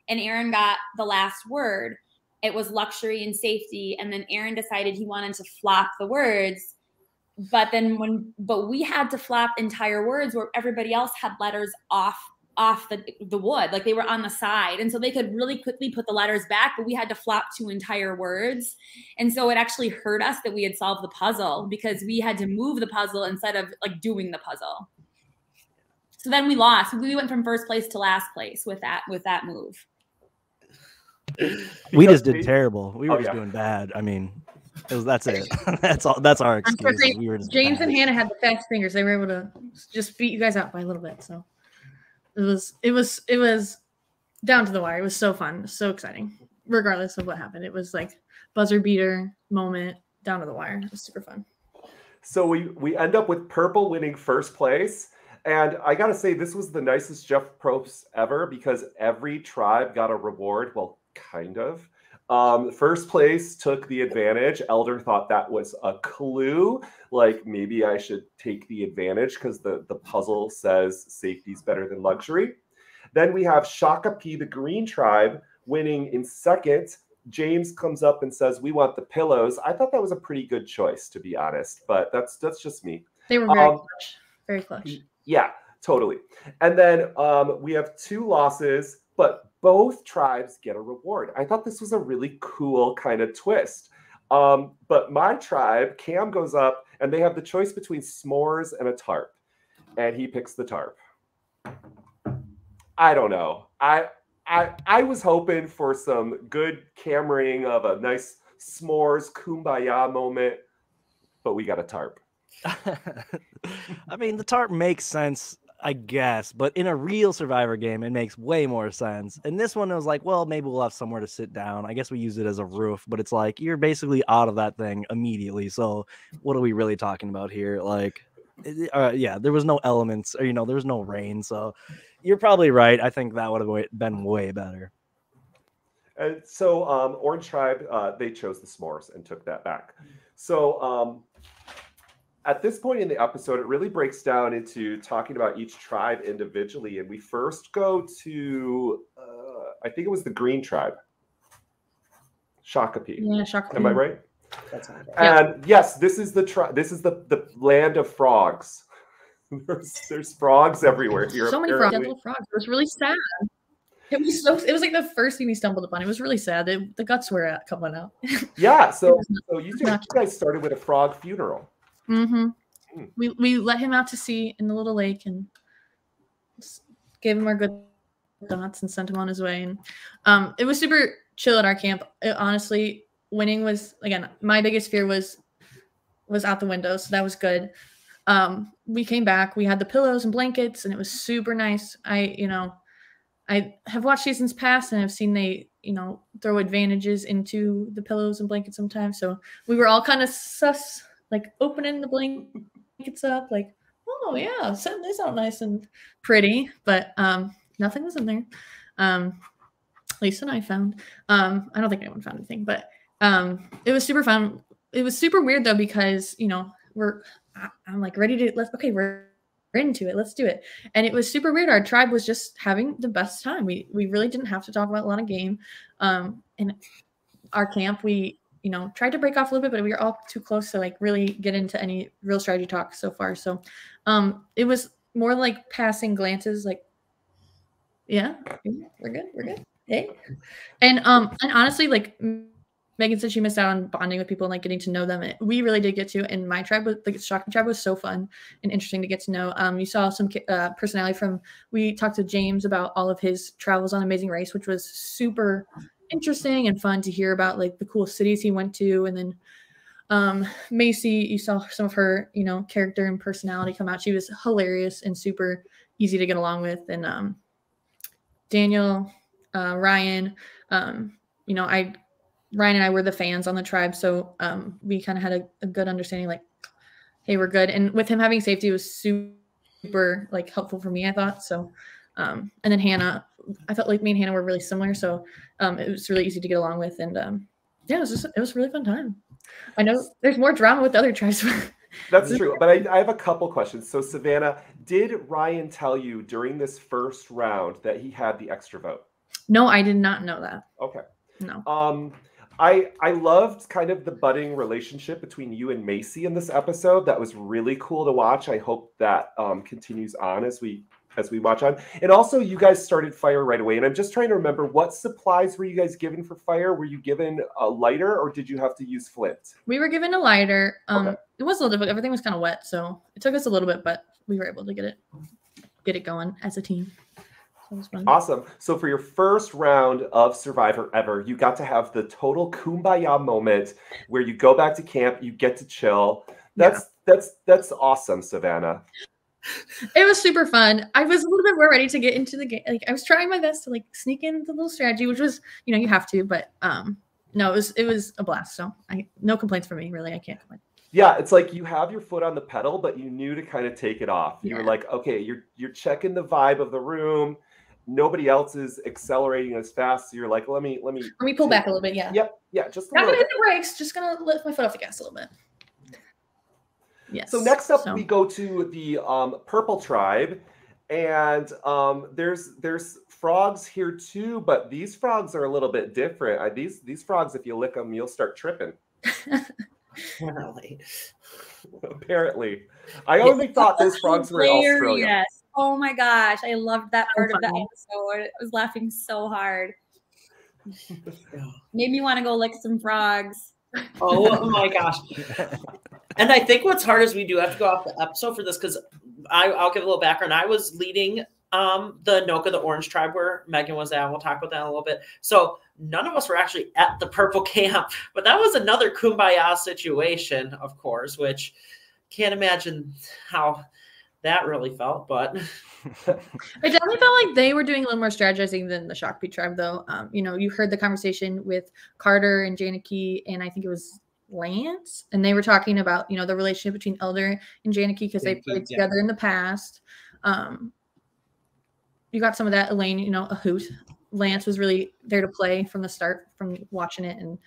[SPEAKER 4] and Aaron got the last word. It was luxury and safety. And then Aaron decided he wanted to flop the words. But we had to flop entire words where everybody else had letters off the wood. Like they were on the side. And so they could really quickly put the letters back, but we had to flop 2 entire words. And so it actually hurt us that we had solved the puzzle because we had to move the puzzle instead of like doing the puzzle. So then we lost. We went from first place to last place with that move.
[SPEAKER 5] We just did terrible. We were just doing bad. I mean, that's it. That's all. That's our excuse. We were just
[SPEAKER 3] James
[SPEAKER 5] bad.
[SPEAKER 3] and Hannah had the fast fingers. They were able to just beat you guys out by a little bit. So it was down to the wire. It was so fun, so exciting. Regardless of what happened, it was like buzzer beater moment down to the wire. It was super fun.
[SPEAKER 1] So we end up with Purple winning first place. And I got to say, this was the nicest Jeff Probst ever because every tribe got a reward. Well, kind of. First place took the advantage. Elder thought that was a clue. Like maybe I should take the advantage because the puzzle says safety's better than luxury. Then we have Shaka P, the green tribe, winning in second. James comes up and says, "We want the pillows." I thought that was a pretty good choice, to be honest, but that's just me.
[SPEAKER 3] They were very clutch. Very clutch.
[SPEAKER 1] Yeah. Totally. And then we have 2 losses, but both tribes get a reward. I thought this was a really cool kind of twist. But my tribe, Cam goes up, and they have the choice between s'mores and a tarp. And he picks the tarp. I don't know. I was hoping for some good cameraing of a nice s'mores kumbaya moment, but we got a tarp.
[SPEAKER 5] I mean, the tarp makes sense, I guess, but in a real Survivor game, it makes way more sense. And this one, it was like, well, maybe we'll have somewhere to sit down. I guess we use it as a roof, but it's like you're basically out of that thing immediately. So what are we really talking about here? Like, yeah, there was no elements, or there was no rain. So you're probably right. I think that would have been way better.
[SPEAKER 1] And so Orange Tribe, they chose the s'mores and took that back. So at this point in the episode, it really breaks down into talking about each tribe individually. And we first go to, I think it was the Green Tribe. Shakopee.
[SPEAKER 3] Yeah, Shakopee.
[SPEAKER 1] Am I right?
[SPEAKER 2] That's right.
[SPEAKER 1] And yes, this is the land of frogs. There's frogs everywhere here.
[SPEAKER 3] So many frogs, little frogs. It was really sad. It was like the first thing we stumbled upon. It was really sad. The guts were coming out.
[SPEAKER 1] Yeah, so you guys started with a frog funeral.
[SPEAKER 3] Mm-hmm. We let him out to sea in the little lake and gave him our good thoughts and sent him on his way. And it was super chill at our camp. Honestly, winning was, again, my biggest fear was out the window, so that was good. We came back, we had the pillows and blankets, and it was super nice. I have watched seasons past, and I've seen they throw advantages into the pillows and blankets sometimes. So we were all kind of sus, like opening the blankets up, like, oh yeah, they sound nice and pretty, but nothing was in there. Lisa and I found. I don't think anyone found anything, but it was super fun. It was super weird though, because I'm like ready to we're into it, let's do it. And it was super weird. Our tribe was just having the best time. We really didn't have to talk about a lot of game. In our camp, we tried to break off a little bit, but we were all too close to like really get into any real strategy talk so far. So it was more like passing glances, like, yeah, we're good. Hey. And honestly, like Megan said, she missed out on bonding with people and like getting to know them. We really did get to, and my tribe, the Shocking Tribe, was so fun and interesting to get to know. You saw some personality we talked to James about all of his travels on Amazing Race, which was super interesting and fun to hear about, like the cool cities he went to. And then Macy, you saw some of her, character and personality come out. She was hilarious and super easy to get along with. And Daniel, Ryan, Ryan and I were the fans on the tribe, so we kind of had a good understanding, like, hey, we're good. And with him having safety, it was super like helpful for me, I thought. So, and then Hannah, I felt like me and Hannah were really similar, so it was really easy to get along with. And yeah, it was a really fun time. I know there's more drama with the other tribes.
[SPEAKER 1] That's true, but I have a couple questions. So Savannah, did Ryan tell you during this first round that he had the extra vote?
[SPEAKER 3] No, I did not know that.
[SPEAKER 1] Okay.
[SPEAKER 3] No.
[SPEAKER 1] I loved kind of the budding relationship between you and Macy in this episode. That was really cool to watch. I hope that continues on as we watch on. And also, you guys started fire right away. And I'm just trying to remember, what supplies were you guys given for fire? Were you given a lighter, or did you have to use flint? We
[SPEAKER 3] were given a lighter.
[SPEAKER 1] Okay.
[SPEAKER 3] It was a little difficult. Everything was kind of wet, so it took us a little bit, but we were able to get it going as a team.
[SPEAKER 1] Awesome. So for your first round of Survivor ever, you got to have the total kumbaya moment where you go back to camp, you get to chill. That's awesome, Savannah.
[SPEAKER 3] It was super fun. I was a little bit more ready to get into the game. Like, I was trying my best to like sneak in the little strategy, which was, you have to, but no, it was a blast. So no complaints from me, really. I can't complain.
[SPEAKER 1] Yeah, it's like you have your foot on the pedal, but you knew to kind of take it off. You were like, okay, you're checking the vibe of the room. Nobody else is accelerating as fast, so you're like, let me
[SPEAKER 3] pull back a little bit. Yeah.
[SPEAKER 1] Yep. Yeah. Just
[SPEAKER 3] not gonna hit the brakes. Just gonna lift my foot off the gas a little bit. Yes.
[SPEAKER 1] So next up, we go to the Purple Tribe, and there's frogs here too, but these frogs are a little bit different. These frogs, if you lick them, you'll start tripping. Apparently, I only thought those frogs were in Australia.
[SPEAKER 4] Oh my gosh, I loved that part of the
[SPEAKER 3] funny.
[SPEAKER 4] episode. I was laughing so hard. Made me want to go lick some frogs.
[SPEAKER 2] Oh my gosh. And I think what's hard is we do have to go off the episode for this, because I'll give a little background. I was leading the Noka, the Orange Tribe, where Meagan was at. We'll talk about that in a little bit. So none of us were actually at the Purple Camp, but that was another kumbaya situation, of course, which can't imagine how that really felt, but
[SPEAKER 3] it definitely felt like they were doing a little more strategizing than the Shakopee tribe, though. You know, you heard the conversation with Carter and Janaki, and I think it was Lance, and they were talking about, you know, the relationship between Elder and Janaki because they played together in the past. You got some of that. Elaine, you know, a hoot. Lance was really there to play from the start, from watching it, and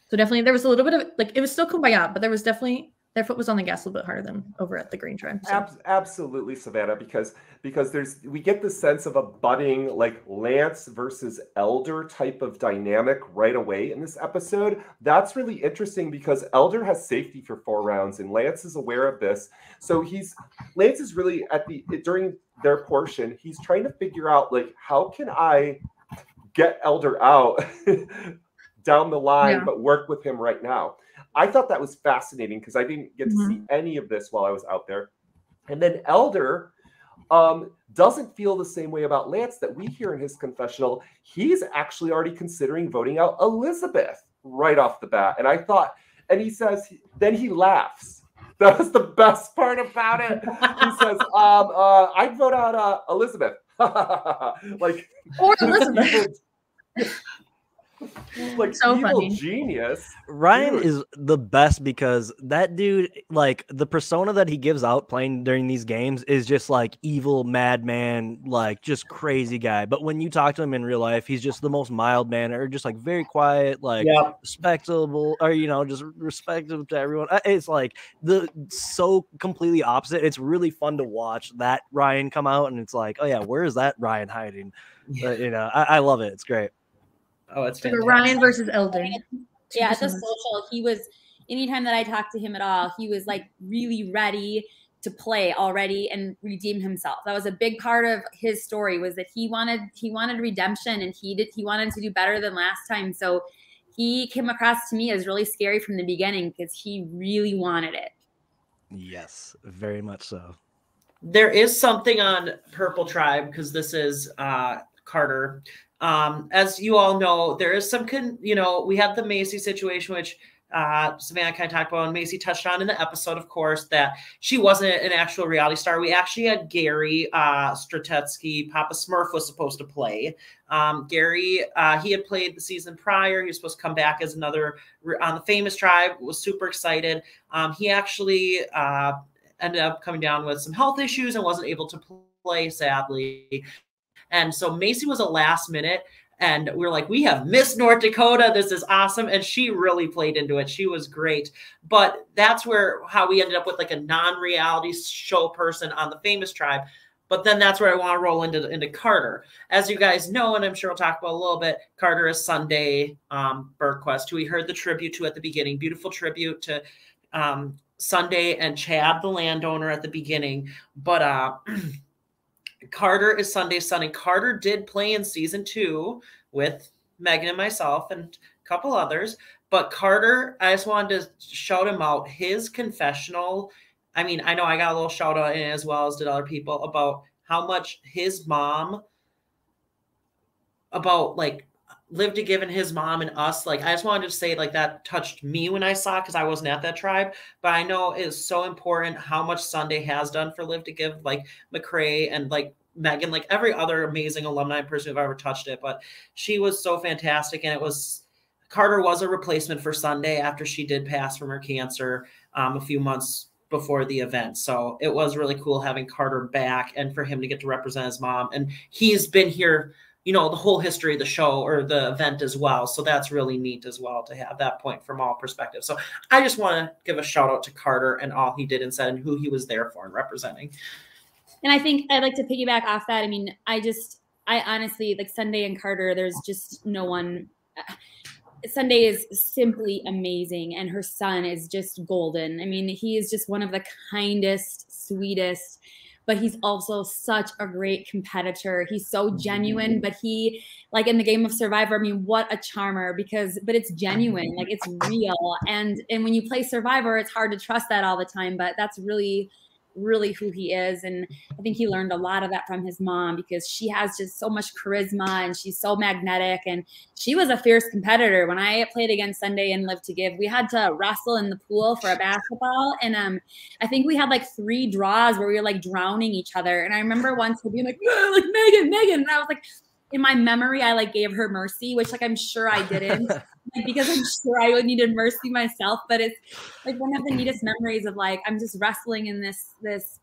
[SPEAKER 3] so definitely there was a little bit of, like, it was still kumbaya, but there was definitely, their foot was on the gas a little bit harder than over at the Green Tribe. So.
[SPEAKER 1] Absolutely, Savannah, because we get the sense of a budding, like, Lance versus Elder type of dynamic right away in this episode. That's really interesting because Elder has safety for 4 rounds and Lance is aware of this. So Lance is really during their portion, he's trying to figure out, like, how can I get Elder out down the line, but work with him right now. I thought that was fascinating because I didn't get to see any of this while I was out there. And then Elder doesn't feel the same way about Lance that we hear in his confessional. He's actually already considering voting out Elizabeth right off the bat. And I thought, and he says, then he laughs. That was the best part about it. He says, I'd vote out Elizabeth. Like,
[SPEAKER 3] or Elizabeth.
[SPEAKER 1] Like,
[SPEAKER 3] so
[SPEAKER 1] evil
[SPEAKER 3] funny.
[SPEAKER 1] Genius.
[SPEAKER 5] Ryan is the best because that dude, like, the persona that he gives out playing during these games is just like evil madman, like just crazy guy. But when you talk to him in real life, he's just the most mild manner, just like very quiet, like respectable, or, you know, just respectful to everyone. It's like so completely opposite. It's really fun to watch that Ryan come out, and it's like, oh yeah, where is that Ryan hiding? But, you know, I love it. It's great.
[SPEAKER 2] Oh, it's fantastic.
[SPEAKER 3] Ryan versus Elder.
[SPEAKER 4] Yeah, at the social, he was, anytime that I talked to him at all, he was like really ready to play already and redeem himself. That was a big part of his story, was that he wanted redemption, and he wanted to do better than last time. So he came across to me as really scary from the beginning because he really wanted it.
[SPEAKER 5] Yes, very much so.
[SPEAKER 2] There is something on Purple Tribe, because this is Carter. As you all know, there is some, you know, we had the Macy situation, which Savannah kind of talked about, and Macy touched on in the episode, of course, that she wasn't an actual reality star. We actually had Gary Stratetsky, Papa Smurf, was supposed to play. Gary, he had played the season prior. He was supposed to come back as another on the Famous Tribe. Was super excited. He actually ended up coming down with some health issues and wasn't able to play, sadly. And so Macy was a last minute, and we were like, we have Miss North Dakota. This is awesome. And she really played into it. She was great. But that's how we ended up with like a non-reality show person on the Famous Tribe. But then that's where I want to roll into Carter. As you guys know, and I'm sure we'll talk about a little bit, Carter is Sunday Bergquist, who we heard the tribute to at the beginning. Beautiful tribute to Sunday and Chad, the landowner, at the beginning. But Carter is Sunday's son, and Carter did play in season 2 with Meagan and myself and a couple others. But Carter, I just wanted to shout him out. His confessional, I mean, I know I got a little shout out in it, as well as did other people, about how much his mom, about like Live to Give and his mom and us. Like, I just wanted to say, like, that touched me when I saw it, because I wasn't at that tribe. But I know it's so important how much Sunday has done for Live to Give, like McCrae and like Meagan, like every other amazing alumni person who've ever touched it. But she was so fantastic. And Carter was a replacement for Sunday after she did pass from her cancer a few months before the event. So it was really cool having Carter back and for him to get to represent his mom. And he's been here, you know, the whole history of the show or the event as well. So that's really neat as well to have that point from all perspectives. So I just want to give a shout out to Carter and all he did and said and who he was there for and representing.
[SPEAKER 4] And I think I'd like to piggyback off that. I mean, I honestly, like, Sunday and Carter, there's just no one. Sunday is simply amazing, and her son is just golden. I mean, he is just one of the kindest, sweetest, but he's also such a great competitor. He's so genuine, but he, like in the game of Survivor, I mean, what a charmer, but it's genuine, like it's real. And when you play Survivor, it's hard to trust that all the time, but that's really who he is. And I think he learned a lot of that from his mom, because she has just so much charisma and she's so magnetic, and she was a fierce competitor. When I played against Sunday and Live to Give, we had to wrestle in the pool for a basketball, and I think we had like 3 draws where we were like drowning each other. And I remember once being like Meagan, and I was like, in my memory, I like gave her mercy, which like I'm sure I didn't, like, because I'm sure I would needed mercy myself. But it's like one of the neatest memories of like I'm just wrestling in this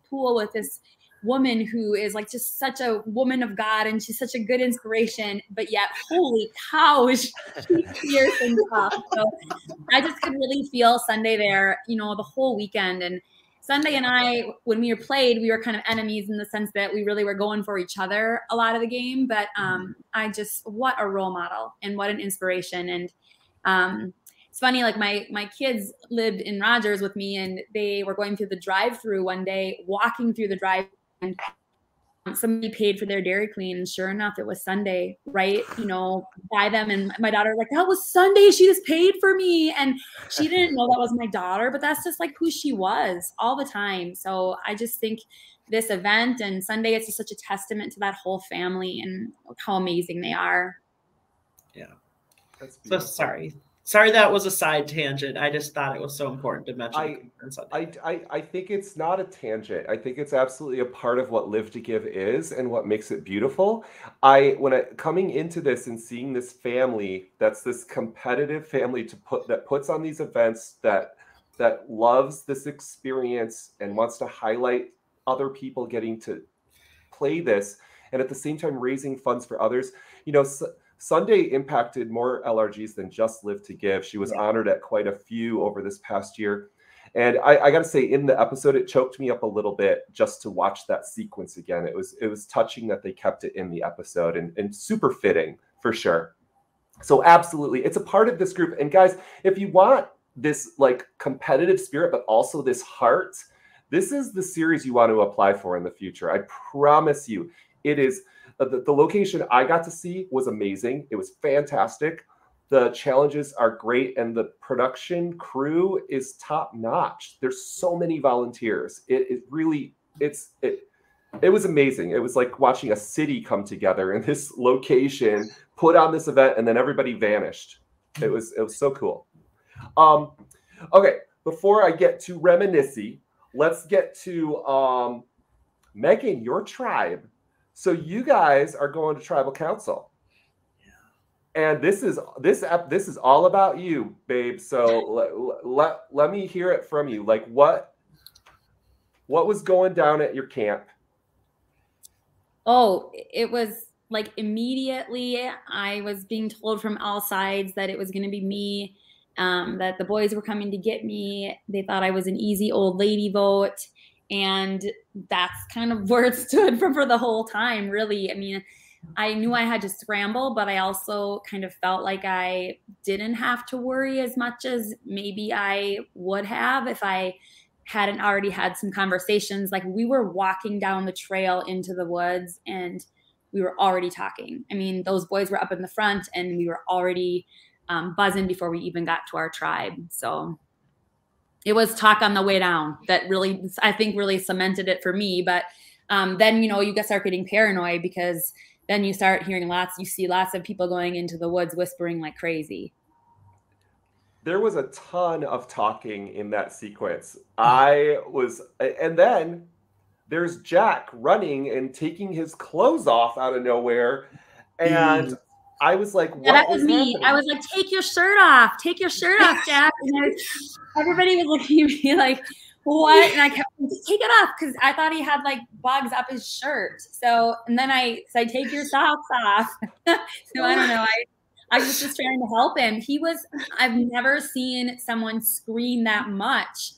[SPEAKER 4] pool with this woman who is like just such a woman of God, and she's such a good inspiration. But yet, holy cow, is she fierce and tough. So I just could really feel Sunday there, you know, the whole weekend. And Sunday and I, when we were played, we were kind of enemies in the sense that we really were going for each other a lot of the game. But what a role model and what an inspiration. And it's funny, like my kids lived in Rogers with me, and they were going through the drive-through one day, walking through the drive, and somebody paid for their Dairy Queen, and sure enough, it was Sunday, right? You know, by them. And my daughter was like, that was Sunday. She just paid for me. And she didn't know that was my daughter, but that's just like who she was all the time. So I just think this event and Sunday, it's just such a testament to that whole family and how amazing they are.
[SPEAKER 2] Yeah. So sorry that was a side tangent. I just thought it was so important to mention.
[SPEAKER 1] I think it's not a tangent. I think it's absolutely a part of what Live to Give is and what makes it beautiful. Coming into this and seeing this family, that's this competitive family that puts on these events, that loves this experience and wants to highlight other people getting to play this, and at the same time raising funds for others. You know, Sunday impacted more LRGs than just Live to Give. She was honored at quite a few over this past year. And I got to say, in the episode, it choked me up a little bit just to watch that sequence again. It was touching that they kept it in the episode, and super fitting for sure. So absolutely, it's a part of this group. And guys, if you want this like competitive spirit, but also this heart, this is the series you want to apply for in the future. I promise you, it is. The location I got to see was amazing. It was fantastic. The challenges are great, and the production crew is top notch. There's so many volunteers. It was amazing. It was like watching a city come together in this location, put on this event, and then everybody vanished. It was so cool. Okay, before I get to reminiscing, let's get to Meagan, your tribe. So you guys are going to tribal council, and this is all about you, babe. So let me hear it from you. Like what was going down at your camp?
[SPEAKER 4] Oh, it was like immediately I was being told from all sides that it was going to be me, that the boys were coming to get me. They thought I was an easy old lady vote. And that's kind of where it stood for the whole time, really. I mean, I knew I had to scramble, but I also kind of felt like I didn't have to worry as much as maybe I would have if I hadn't already had some conversations. Like we were walking down the trail into the woods and we were already talking. I mean, those boys were up in the front and we were already buzzing before we even got to our tribe. So it was talk on the way down that really, I think, really cemented it for me. But then, you know, you start getting paranoid because then you start hearing you see lots of people going into the woods whispering like crazy.
[SPEAKER 1] There was a ton of talking in that sequence. And then there's Jack running and taking his clothes off out of nowhere. And I was like, what?
[SPEAKER 4] Yeah, that was me. I was like, take your shirt off. Take your shirt off, Jack. And everybody was looking at me like, what? And I kept saying, take it off, because I thought he had like bugs up his shirt. So, and then I said, take your socks off. So I don't know. I was just trying to help him. I've never seen someone scream that much.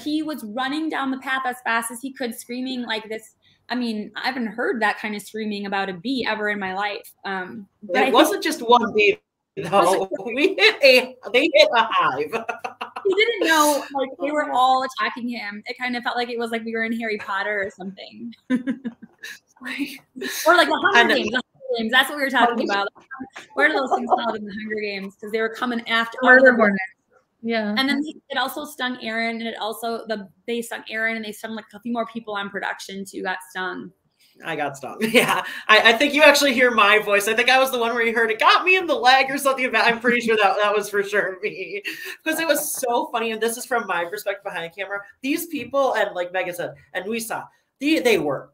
[SPEAKER 4] He was running down the path as fast as he could, screaming like this. I mean, I haven't heard that kind of screaming about a bee ever in my life.
[SPEAKER 2] It wasn't just one bee. No, they hit a hive.
[SPEAKER 4] He didn't know, like, they were all attacking him. It kind of felt like it was like we were in Harry Potter or something. Or like the Hunger Games. The Hunger Games. That's what we were talking about. What are those things called in the Hunger Games? Because they were coming after
[SPEAKER 3] Murder hornets. Yeah.
[SPEAKER 4] And then it also stung Aaron, and they stung Aaron, and they stung like a few more people on production too got stung.
[SPEAKER 2] I got stung. Yeah. I think you actually hear my voice. I think I was the one where you heard it got me in the leg or something. I'm pretty sure that was for sure me, because it was so funny. And this is from my perspective behind camera. These people, and like Megan said, and we saw, they were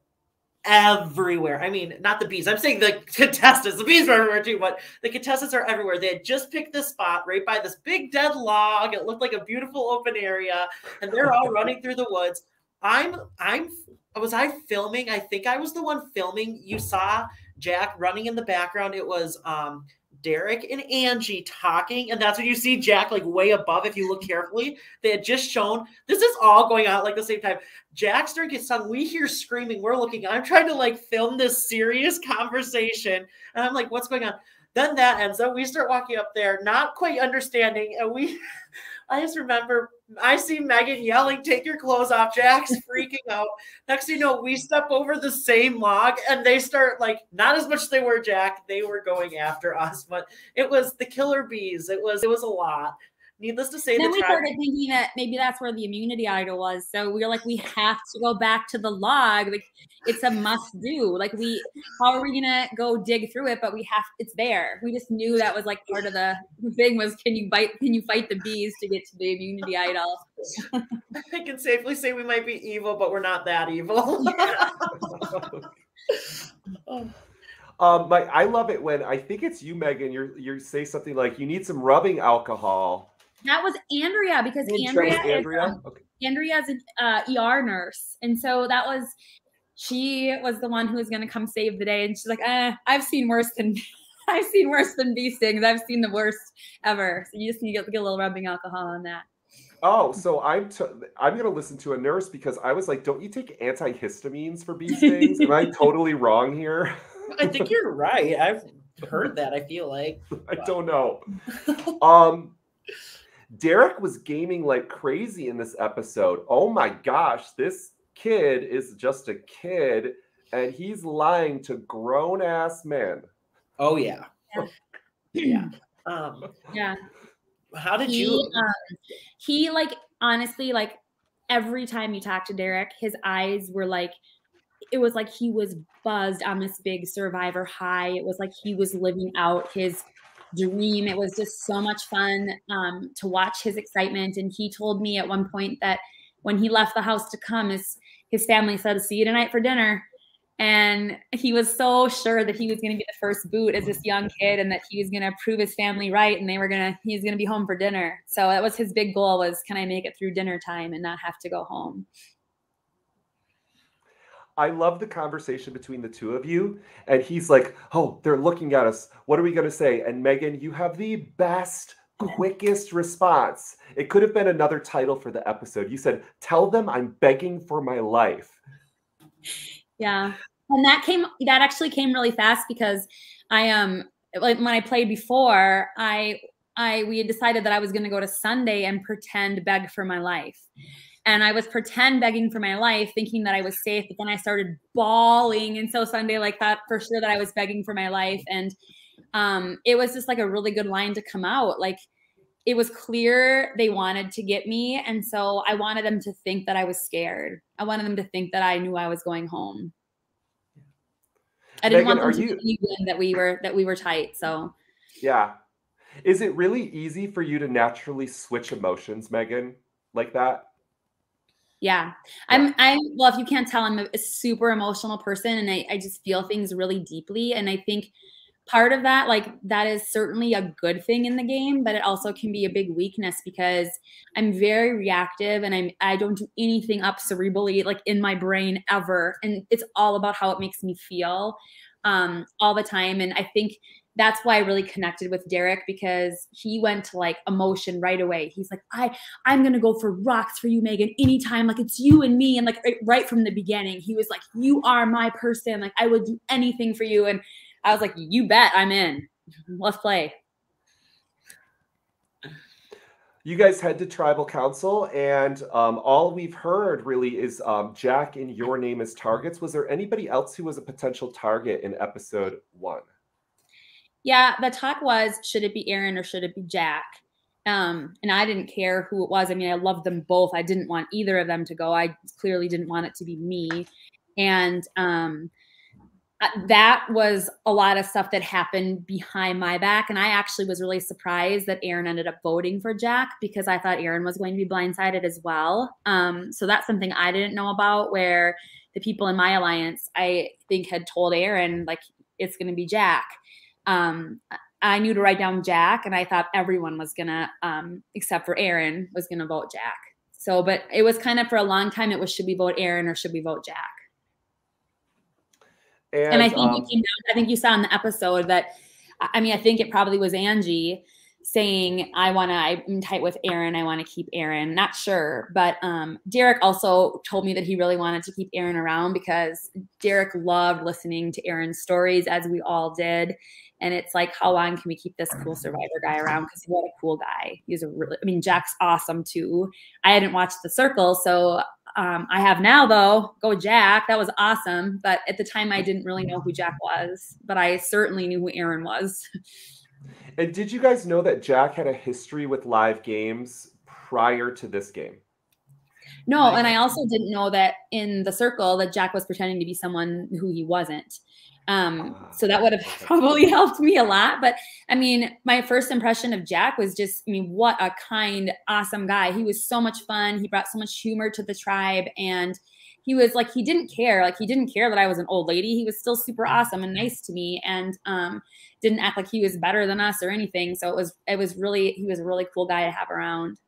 [SPEAKER 2] everywhere. I mean, not the bees. I'm saying the contestants. The bees were everywhere too, but the contestants are everywhere. They had just picked this spot right by this big dead log. It looked like a beautiful open area, and they're all running through the woods. Was I filming? I think I was the one filming. You saw Jack running in the background. It was Derek and Angie talking, and that's when you see Jack like way above. If you look carefully, they had just shown this is all going on at like the same time. Jack's during his song, we hear screaming. We're looking. I'm trying to like film this serious conversation, and I'm like, what's going on? Then that ends up. We start walking up there, not quite understanding, and I just remember I see Megan yelling, take your clothes off. Jack's freaking out. Next thing you know, we step over the same log, and they start like, not as much as they were Jack. They were going after us, but it was the killer bees. It was a lot. Needless to say,
[SPEAKER 4] then we started thinking that maybe that's where the immunity idol was. So we were like, we have to go back to the log. Like, it's a must do. Like, how are we gonna go dig through it? But it's there. We just knew that was like part of the thing was, can you fight the bees to get to the immunity idol?
[SPEAKER 2] I can safely say we might be evil, but we're not that evil.
[SPEAKER 1] I love it when I think it's you, Megan. You say something like, you need some rubbing alcohol.
[SPEAKER 4] That was Andrea, because Andrea's an ER nurse. And so she was the one who was going to come save the day. And she's like, I've seen worse than bee stings. I've seen the worst ever. So you just need to get a little rubbing alcohol on that.
[SPEAKER 1] Oh, so I'm going to listen to a nurse, because I was like, don't you take antihistamines for bee stings? Am I totally wrong here?
[SPEAKER 2] I think you're right. I've heard that, I feel like.
[SPEAKER 1] I don't know. Derek was gaming like crazy in this episode. Oh my gosh, this kid is just a kid, and he's lying to grown-ass men.
[SPEAKER 2] Oh, yeah. Yeah.
[SPEAKER 4] Yeah.
[SPEAKER 2] How did you...
[SPEAKER 4] he, like, honestly, like, every time you talk to Derek, his eyes were like, it was like he was buzzed on this big Survivor high. It was like he was living out his dream. It was just so much fun to watch his excitement. And he told me at one point that when he left the house to come, his family said, see you tonight for dinner. And he was so sure that he was going to be the first boot as this young kid, and that he was going to prove his family right, and he's going to be home for dinner. So that was his big goal, was, can I make it through dinner time and not have to go home?
[SPEAKER 1] I love the conversation between the two of you. And he's like, oh, they're looking at us. What are we going to say? And Megan, you have the best, quickest response. It could have been another title for the episode. You said, tell them I'm begging for my life.
[SPEAKER 4] Yeah. And that actually came really fast, because like when I played before, we had decided that I was going to go to Sunday and pretend beg for my life. And I was pretend begging for my life, thinking that I was safe. But then I started bawling. And so Sunday, like, thought for sure that I was begging for my life. And it was just like a really good line to come out. Like, it was clear they wanted to get me. And so I wanted them to think that I was scared. I wanted them to think that I knew I was going home. I didn't want them to believe that we were tight. So
[SPEAKER 1] yeah. Is it really easy for you to naturally switch emotions, Megan, like that?
[SPEAKER 4] Yeah. Well, if you can't tell, I'm a super emotional person, and I just feel things really deeply. And I think part of that, like, that is certainly a good thing in the game, but it also can be a big weakness, because I'm very reactive, and I don't do anything up cerebrally, like, in my brain ever. And it's all about how it makes me feel all the time. And I think that's why I really connected with Derek, because he went to like emotion right away. He's like, I'm going to go for rocks for you, Megan, anytime. Like, it's you and me. And like right from the beginning, he was like, you are my person. Like, I would do anything for you. And I was like, you bet, I'm in. Let's play.
[SPEAKER 1] you guys head to tribal council, and all we've heard really is Jack and your name as targets. Was there anybody else who was a potential target in episode 1?
[SPEAKER 4] Yeah, the talk was, should it be Aaron or should it be Jack? And I didn't care who it was. I mean, I loved them both. I didn't want either of them to go. I clearly didn't want it to be me. And that was a lot of stuff that happened behind my back. And I actually was really surprised that Aaron ended up voting for Jack, because I thought Aaron was going to be blindsided as well. So that's something I didn't know about, where the people in my alliance, I think, had told Aaron, like, it's going to be Jack. I knew to write down Jack, and I thought everyone was going to, except for Aaron, was going to vote Jack. So, but it was kind of, for a long time, it was, should we vote Aaron or should we vote Jack? And I think you saw in the episode that, I mean, I think it probably was Angie saying, I'm tight with Aaron. I want to keep Aaron. Not sure. But Derek also told me that he really wanted to keep Aaron around, because Derek loved listening to Aaron's stories, as we all did. And it's like, how long can we keep this cool Survivor guy around? Because what a cool guy. He's Jack's awesome too. I hadn't watched The Circle, so I have now, though. Go Jack. That was awesome. But at the time, I didn't really know who Jack was. But I certainly knew who Aaron was.
[SPEAKER 1] And did you guys know that Jack had a history with live games prior to this game?
[SPEAKER 4] No, and I also didn't know that in The Circle that Jack was pretending to be someone who he wasn't. So that would have probably helped me a lot. But I mean, my first impression of Jack was just, I mean, what a kind, awesome guy. He was so much fun. He brought so much humor to the tribe. And he was like, he didn't care. Like, he didn't care that I was an old lady. He was still super awesome and nice to me, and didn't act like he was better than us or anything. So he was a really cool guy to have around.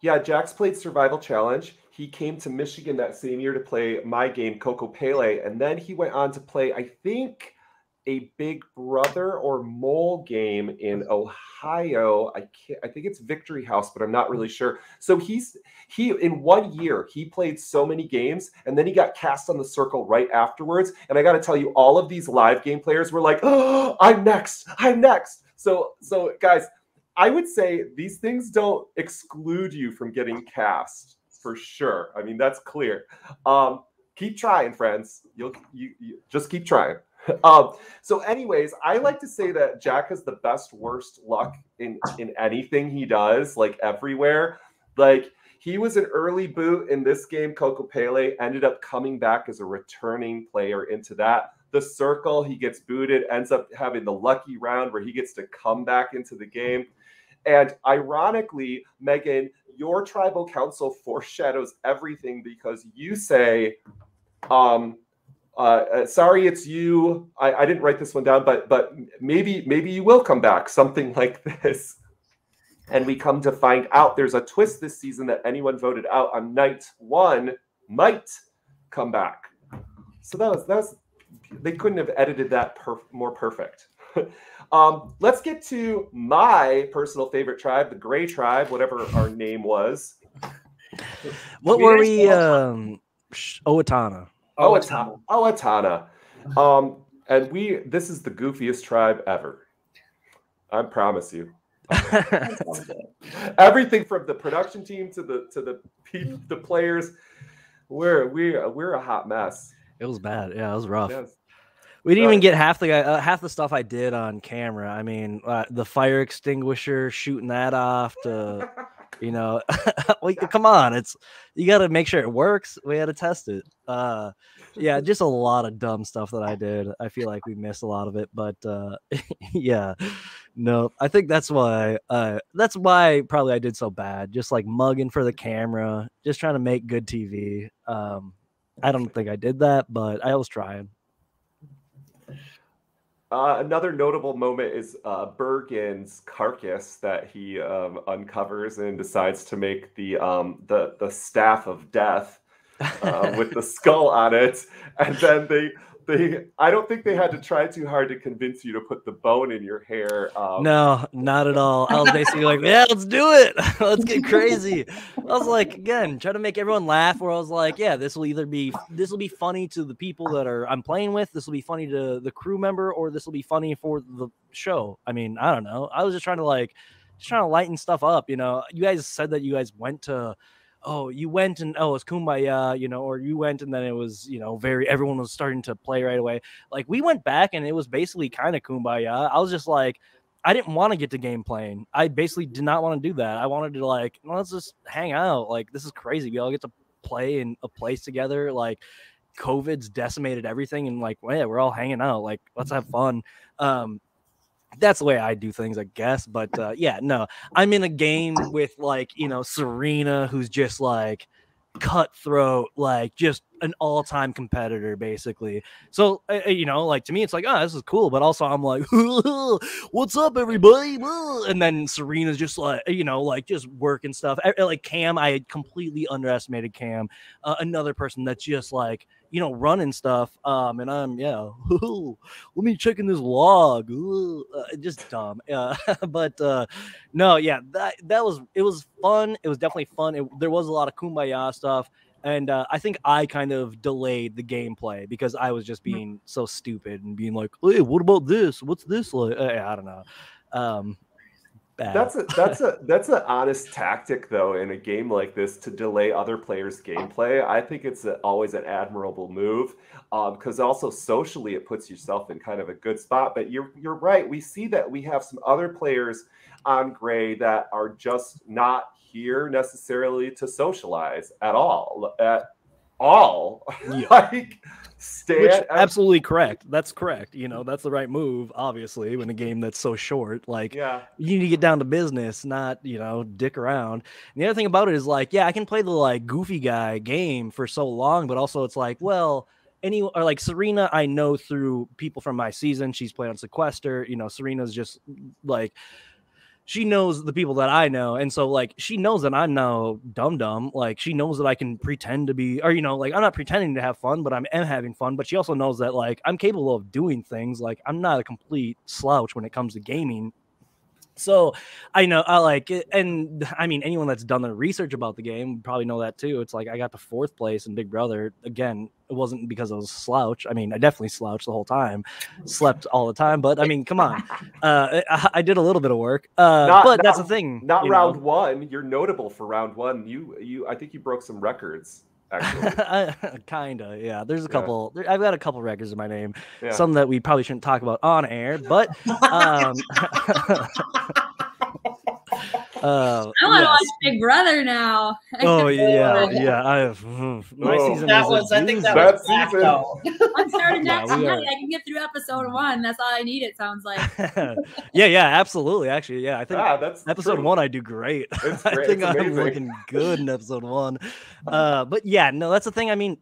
[SPEAKER 1] Yeah, Jack's played Survival Challenge. He came to Michigan that same year to play my game, Coco Pele, and then he went on to play, I think, a Big Brother or Mole game in Ohio. I think it's Victory House, but I'm not really sure. So he in 1 year, he played so many games, and then he got cast on The Circle right afterwards. And I got to tell you, all of these live game players were like, "Oh, I'm next. So guys, I would say these things don't exclude you from getting cast, for sure. I mean, that's clear. Keep trying, friends. You just keep trying. So anyways, I like to say that Jack has the best worst luck in anything he does, like everywhere. Like, he was an early boot in this game, Coco Pele, ended up coming back as a returning player into that. The Circle, he gets booted, ends up having the lucky round where he gets to come back into the game. And ironically, Meagan, your tribal council foreshadows everything, because you say, sorry, it's you. I didn't write this one down, but maybe you will come back, something like this. And we come to find out there's a twist this season that anyone voted out on night 1 might come back. So that was they couldn't have edited that more perfect. Let's get to my personal favorite tribe, the Gray Tribe, whatever our name was.
[SPEAKER 5] What were we? Owatonna.
[SPEAKER 1] Owatonna. And this is the goofiest tribe ever. I promise you. Everything from the production team to the players, we're a hot mess.
[SPEAKER 5] It was bad. Yeah, it was rough.
[SPEAKER 1] Yes.
[SPEAKER 5] We didn't even get half the stuff I did on camera. I mean, the fire extinguisher, shooting that off to, well, come on, you got to make sure it works. We had to test it. Yeah, just a lot of dumb stuff that I did. I feel like we missed a lot of it, but yeah, no, I think that's why probably I did so bad. Just like mugging for the camera, just trying to make good TV. I don't think I did that, but I was trying.
[SPEAKER 1] Another notable moment is Bergen's carcass that he uncovers and decides to make the staff of death with the skull on it. And then I don't think they had to try too hard to convince you to put the bone in your hair.
[SPEAKER 5] No, not at all. I was basically like, yeah, let's do it. Let's get crazy. I was like, again, trying to make everyone laugh, where I was like, yeah, this will be funny to the people that I'm playing with. This will be funny to the crew member, or this will be funny for the show. I mean, I don't know. I was just trying to just trying to lighten stuff up. You know, you guys said that you guys went to, you went and it was kumbaya, you know, or you went and then it was, you know, everyone was starting to play right away. Like we went back and it was basically kind of kumbaya. I was just like, I didn't want to get to game playing. I basically did not want to do that. I wanted to like, well, let's just hang out. Like, this is crazy. We all get to play in a place together. Like, COVID's decimated everything. And like, well, yeah, we're all hanging out. Like, let's have fun. That's the way I do things, I guess. But yeah, no, I'm in a game with like, you know, Serena, who's just like cutthroat, like just an all-time competitor basically. So you know, like to me it's like, oh, this is cool, but also I'm like, what's up everybody, and then Serena's just like, you know, like just working stuff. Like Cam, I had completely underestimated Cam, another person that's just like, you know, running stuff, and I'm let me check in this log, just dumb. But no, yeah, it was fun. It was definitely fun. There was a lot of kumbaya stuff, and I think I kind of delayed the gameplay because I was just being so stupid and being like, hey, what about this? What's this like? I don't know.
[SPEAKER 1] That's an honest tactic though in a game like this to delay other players' gameplay. I think it's always an admirable move because also socially it puts yourself in kind of a good spot. But you're right. We see that we have some other players on Gray that are just not here necessarily to socialize at all. Yeah. Like,
[SPEAKER 5] absolutely correct. That's correct. You know, that's the right move, obviously, in a game that's so short. Like, you need to get down to business, not, you know, dick around. And the other thing about it is like, yeah, I can play the like goofy guy game for so long, but also it's like, well, or like Serena, I know through people from my season. She's played on Sequester. You know, Serena's just like, she knows the people that I know. And so like, she knows that I'm no dumb. Like she knows that I can pretend to be, or, you know, like I'm not pretending to have fun, but am having fun. But she also knows that like, I'm capable of doing things. Like I'm not a complete slouch when it comes to gaming. So I know I like it. And I mean, anyone that's done the research about the game would probably know that too. It's like, I got to 4th place in Big Brother. Again, it wasn't because I was a slouch. I mean, I definitely slouched the whole time, slept all the time, but I mean, come on. I did a little bit of work, but that's the thing.
[SPEAKER 1] Not round one. You're notable for round one. I think you broke some records. Actually.
[SPEAKER 5] Kinda, yeah. There's a couple. I've got a couple records in my name. Yeah. Some that we probably shouldn't talk about on air, but
[SPEAKER 4] I want to watch Big Brother now.
[SPEAKER 5] Oh yeah. I have. My season.
[SPEAKER 2] I think that was back, though.
[SPEAKER 4] I'm starting that tonight. I can get through episode 1. That's all I need. It sounds like.
[SPEAKER 5] yeah, absolutely. Actually, yeah. I think
[SPEAKER 1] that's
[SPEAKER 5] episode
[SPEAKER 1] true.
[SPEAKER 5] 1. I do great.
[SPEAKER 1] It's
[SPEAKER 5] I
[SPEAKER 1] great.
[SPEAKER 5] think I'm looking good in episode 1. But yeah, no, that's the thing. I mean.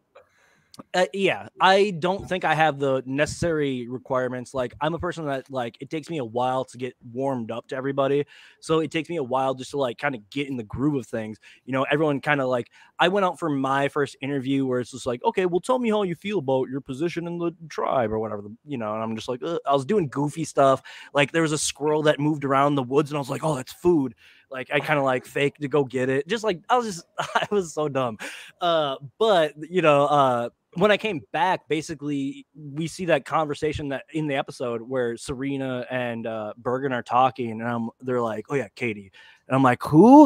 [SPEAKER 5] Yeah, I don't think I have the necessary requirements. Like, I'm a person that, like, it takes me a while to get warmed up to everybody. So it takes me a while just to, like, kind of get in the groove of things. You know, everyone kind of, like, I went out for my first interview where it's just like, okay, well, tell me how you feel about your position in the tribe or whatever, you know, and I'm just like, I was doing goofy stuff. Like, there was a squirrel that moved around the woods, and I was like, oh, that's food. Like, I kind of like faked to go get it. Just like, I was so dumb. But, you know, when I came back, basically, we see that conversation that in the episode where Serena and Bergen are talking, and they're like, "Oh yeah, Katie," and I'm like, "Who?"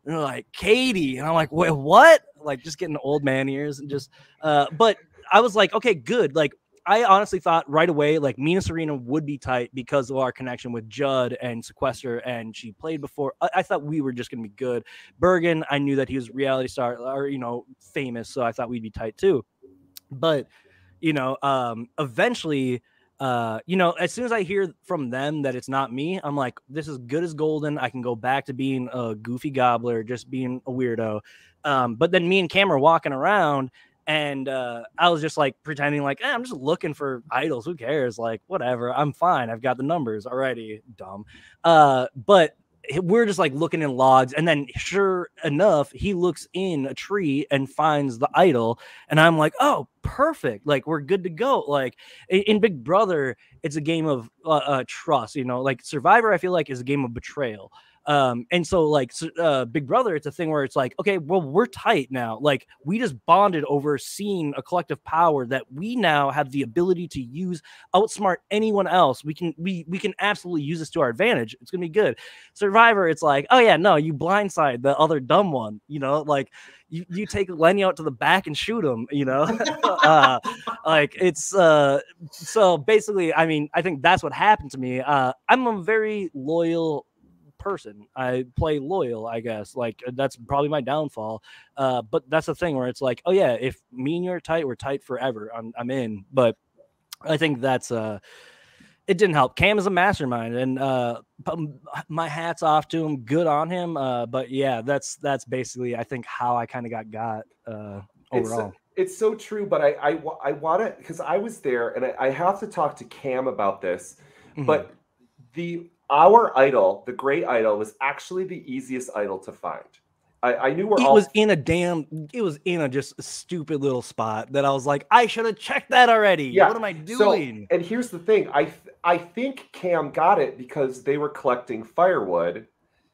[SPEAKER 5] And they're like, "Katie," and I'm like, "Wait, what?" Like, just getting old man ears and just. But I was like, "Okay, good." Like, I honestly thought right away, like, me and Serena would be tight because of our connection with Judd and Sequester, and she played before. I thought we were just gonna be good. Bergen, I knew that he was a reality star or, you know, famous, so I thought we'd be tight too. But, you know, eventually, you know, as soon as I hear from them that it's not me, I'm like, this is good as golden. I can go back to being a goofy gobbler, just being a weirdo. But then me and Cam are walking around, and I was just like pretending like, I'm just looking for idols. Who cares? Like, whatever. I'm fine. I've got the numbers already. Dumb. But we're just like looking in logs, and then sure enough, he looks in a tree and finds the idol, and I'm like, oh, perfect, like we're good to go. Like in Big Brother, it's a game of trust, you know. Like Survivor, I feel like, is a game of betrayal. And so like Big Brother, it's a thing where it's like, okay, well, we're tight now. Like we just bonded over seeing a collective power that we now have the ability to use, outsmart anyone else. We can absolutely use this to our advantage. It's gonna be good. Survivor, it's like, oh yeah, no, you blindside the other dumb one, you know, like you take Lenny out to the back and shoot him, you know. Like it's so basically, I mean, I think that's what happened to me. I'm a very loyal person. I play loyal, I guess. Like that's probably my downfall. But that's the thing where it's like, oh yeah, if me and you are tight, we're tight forever. I'm in. But I think that's it didn't help. Cam is a mastermind, and my hat's off to him. Good on him. But yeah, that's basically I think how I kind of got overall.
[SPEAKER 1] It's so true, but I want to, because I was there, and I have to talk to Cam about this. But our idol, the great idol, was actually the easiest idol to find. I knew
[SPEAKER 5] it was in a just stupid little spot that I was like, I should have checked that already. Yeah. What am I doing?
[SPEAKER 1] So, and here's the thing. I think Cam got it because they were collecting firewood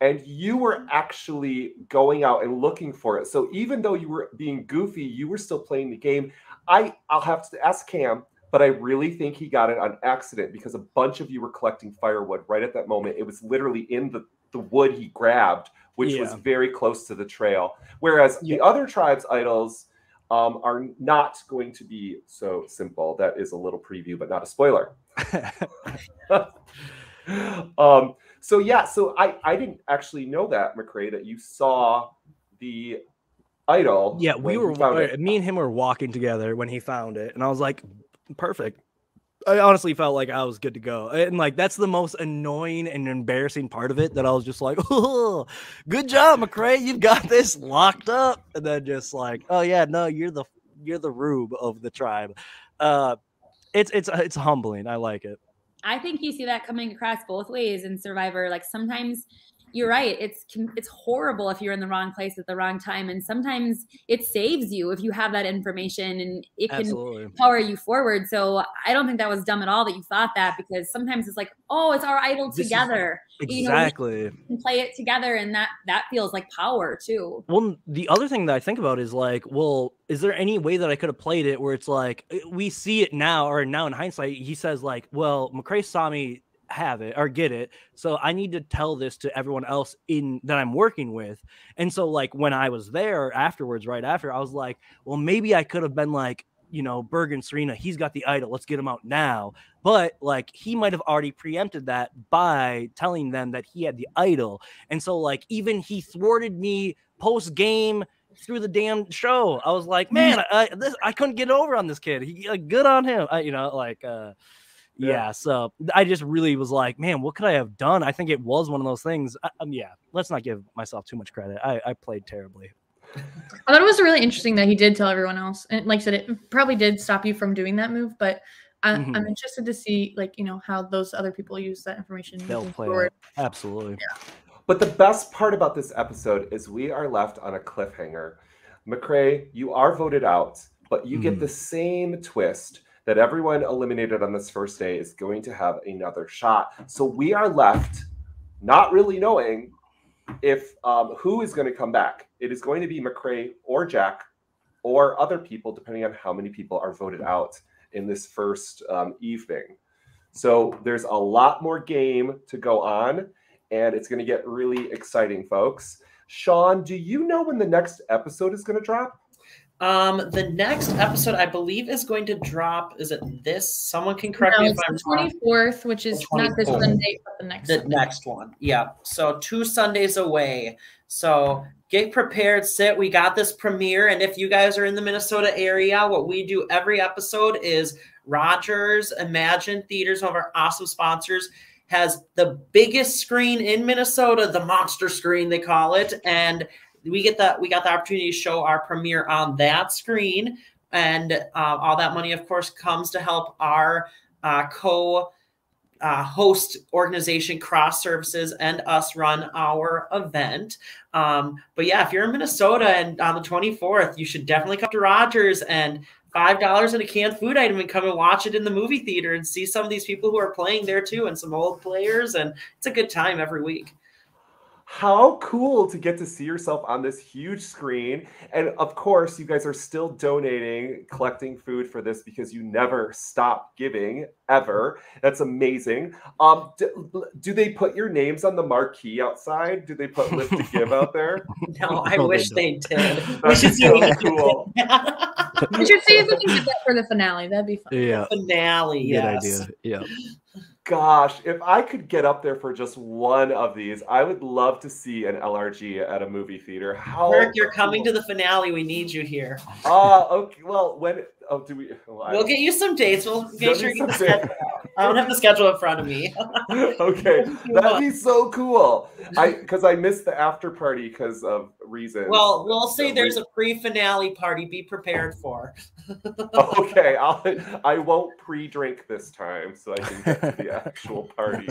[SPEAKER 1] and you were actually going out and looking for it. So even though you were being goofy, you were still playing the game. I'll have to ask Cam, but I really think he got it on accident because a bunch of you were collecting firewood right at that moment. It was literally in the wood he grabbed, which was very close to the trail. Whereas the other tribes' idols are not going to be so simple. That is a little preview, but not a spoiler. So I didn't actually know that, McCrae, that you saw the idol.
[SPEAKER 5] Yeah, me and him were walking together when he found it, and I was like, perfect. I honestly felt like I was good to go. And like, that's the most annoying and embarrassing part of it, that I was just like, oh, good job, McCrae. You've got this locked up. And then just like, oh yeah, no, you're the rube of the tribe. It's humbling. I like it.
[SPEAKER 4] I think you see that coming across both ways in Survivor. Like sometimes you're right. It's horrible if you're in the wrong place at the wrong time. And sometimes it saves you if you have that information and it can power you forward. So I don't think that was dumb at all that you thought that, because sometimes it's like, oh, it's our idol together.
[SPEAKER 5] Exactly.
[SPEAKER 4] You know, we can play it together, and that feels like power too.
[SPEAKER 5] Well, the other thing that I think about is like, well, is there any way that I could have played it where it's like, we see it now, or now in hindsight, he says like, well, McCrae saw me have it or get it, so I need to tell this to everyone else that I'm working with. And so like when I was there afterwards, right after, I was like, well, maybe I could have been like, you know, Bergen, Serena, he's got the idol, let's get him out now. But like he might have already preempted that by telling them that he had the idol. And so like even he thwarted me post game through the damn show. I was like, man, I couldn't get over on this kid. Good on him. Yeah, so I just really was like, man, what could I have done? I think it was one of those things. Let's not give myself too much credit. I played terribly.
[SPEAKER 3] I thought it was really interesting that he did tell everyone else. And like I said, it probably did stop you from doing that move, but I'm interested to see, like, you know, how those other people use that information.
[SPEAKER 5] They'll play it. Absolutely.
[SPEAKER 1] Yeah. But the best part about this episode is we are left on a cliffhanger. McCrae, you are voted out, but you get the same twist that everyone eliminated on this first day is going to have another shot. So we are left not really knowing if who is going to come back. It is going to be McCrae or Jack or other people, depending on how many people are voted out in this first evening. So there's a lot more game to go on, and it's going to get really exciting, folks. Sean, do you know when the next episode is going to drop?
[SPEAKER 2] The next episode, I believe, is going to drop. Is it this? Someone can correct me if I'm wrong.
[SPEAKER 3] 24th, which is not this Sunday, but the next.
[SPEAKER 2] The next one, yeah. So 2 Sundays away. So get prepared, sit. We got this premiere, and if you guys are in the Minnesota area, what we do every episode is Rogers Imagine Theaters, one of our awesome sponsors, has the biggest screen in Minnesota, the monster screen they call it, and we got the opportunity to show our premiere on that screen, and all that money, of course, comes to help our host organization, Cross Services, and us run our event. But yeah, if you're in Minnesota and on the 24th, you should definitely come to Rogers, and $5 and a canned food item, and come and watch it in the movie theater and see some of these people who are playing there too, and some old players, and it's a good time every week.
[SPEAKER 1] How cool to get to see yourself on this huge screen. And of course, you guys are still donating, collecting food for this because you never stop giving ever. That's amazing. Do they put your names on the marquee outside? Do they put Live to Give out there?
[SPEAKER 2] No, I wish they did.
[SPEAKER 1] We should see so cool.
[SPEAKER 3] We should see if we can get that for the finale. That'd be fun.
[SPEAKER 5] Yeah.
[SPEAKER 2] Finale,
[SPEAKER 5] Good
[SPEAKER 2] yes.
[SPEAKER 5] idea. Yeah.
[SPEAKER 1] Gosh, if I could get up there for just one of these, I would love to see an LRG at a movie theater.
[SPEAKER 2] Kirk, you're coming to the finale. We need you here.
[SPEAKER 1] Okay. Well, when? Oh, do we? Well,
[SPEAKER 2] we'll get you some dates. We'll make sure you get the schedule. I don't have the schedule in front of me.
[SPEAKER 1] Okay, that'd be so cool. Because I missed the after party because of reasons.
[SPEAKER 2] Well, we'll say there's a pre-finale party. Be prepared for.
[SPEAKER 1] Okay, I won't pre-drink this time, so I can get to the actual party.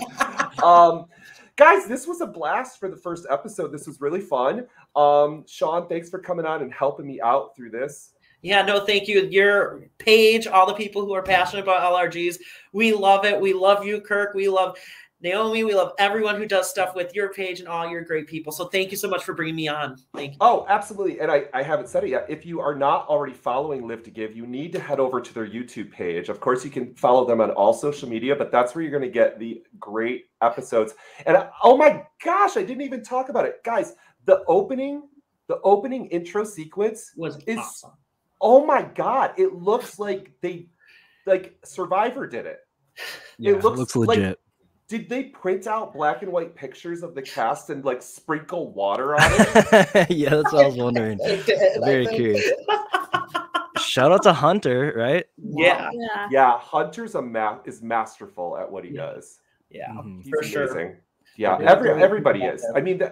[SPEAKER 1] Guys, this was a blast for the first episode. This was really fun. Sean, thanks for coming on and helping me out through this.
[SPEAKER 2] Yeah, no, thank you. Your page, all the people who are passionate about LRGs, we love it. We love you, Kirk. We love Naomi. We love everyone who does stuff with your page and all your great people. So thank you so much for bringing me on. Thank you.
[SPEAKER 1] Oh, absolutely. And I haven't said it yet. If you are not already following Live to Give, you need to head over to their YouTube page. Of course, you can follow them on all social media, but that's where you're going to get the great episodes. And oh my gosh, I didn't even talk about it. Guys, the opening intro sequence
[SPEAKER 2] was awesome.
[SPEAKER 1] Oh my God, it looks like Survivor did it.
[SPEAKER 5] Yeah, it looks legit.
[SPEAKER 1] Like, did they print out black and white pictures of the cast and like sprinkle water on it?
[SPEAKER 5] Yeah, that's what I was wondering. Very curious. Shout out to Hunter, right?
[SPEAKER 2] Yeah.
[SPEAKER 1] Hunter's is masterful at what he does.
[SPEAKER 2] Yeah,
[SPEAKER 1] he's
[SPEAKER 2] for
[SPEAKER 1] amazing.
[SPEAKER 2] sure.
[SPEAKER 1] Yeah, everybody is. I mean,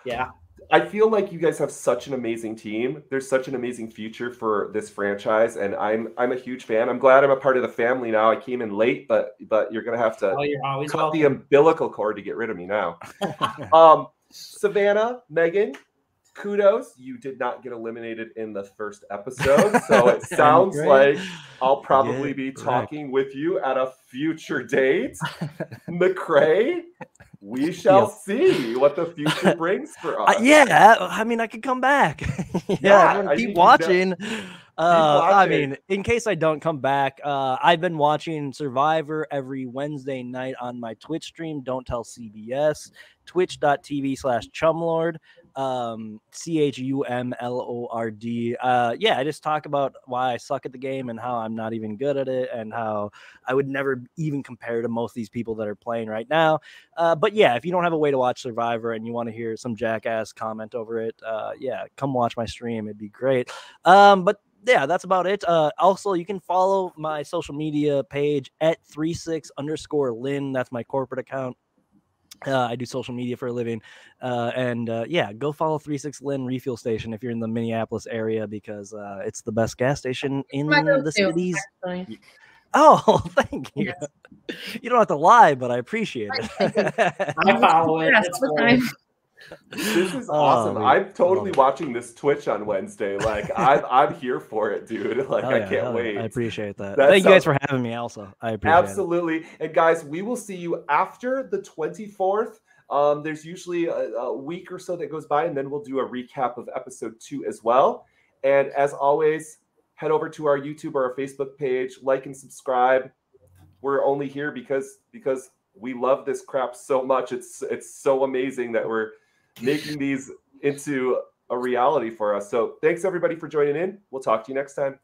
[SPEAKER 2] yeah.
[SPEAKER 1] I feel like you guys have such an amazing team. There's such an amazing future for this franchise, and I'm a huge fan. I'm glad I'm a part of the family now. I came in late, but you're gonna have to cut the umbilical cord to get rid of me now. Savannah, Meagan, kudos. You did not get eliminated in the first episode, so it sounds like I'll probably be talking with you at a future date. McCrae, we shall see what the future brings for us.
[SPEAKER 5] Yeah, I mean, I could come back. Keep watching. I mean, in case I don't come back, I've been watching Survivor every Wednesday night on my Twitch stream. Don't tell CBS. Twitch.tv/Chumlord. CHUMLORD. I just talk about why I suck at the game and how I'm not even good at it and how I would never even compare to most of these people that are playing right now. But yeah, if you don't have a way to watch Survivor and you want to hear some jackass comment over it, come watch my stream. It'd be great. But yeah, that's about it. Also, you can follow my social media page at 36_Lynn. That's my corporate account. I do social media for a living. Go follow 36Lynn Refuel Station if you're in the Minneapolis area because it's the best gas station in the cities. Actually. Oh, thank you. Yes. You don't have to lie, but I appreciate it.
[SPEAKER 2] I follow it.
[SPEAKER 1] This is awesome. I'm totally watching this Twitch on Wednesday. Like I'm here for it, dude. Like I can't wait.
[SPEAKER 5] I appreciate that. Thank you guys for having me. Also, I appreciate it.
[SPEAKER 1] Absolutely. And guys, we will see you after the 24th. There's usually a week or so that goes by, and then we'll do a recap of episode 2 as well. And as always, head over to our YouTube or our Facebook page, like and subscribe. We're only here because we love this crap so much. It's so amazing that we're making these into a reality for us. So thanks everybody for joining in. We'll talk to you next time.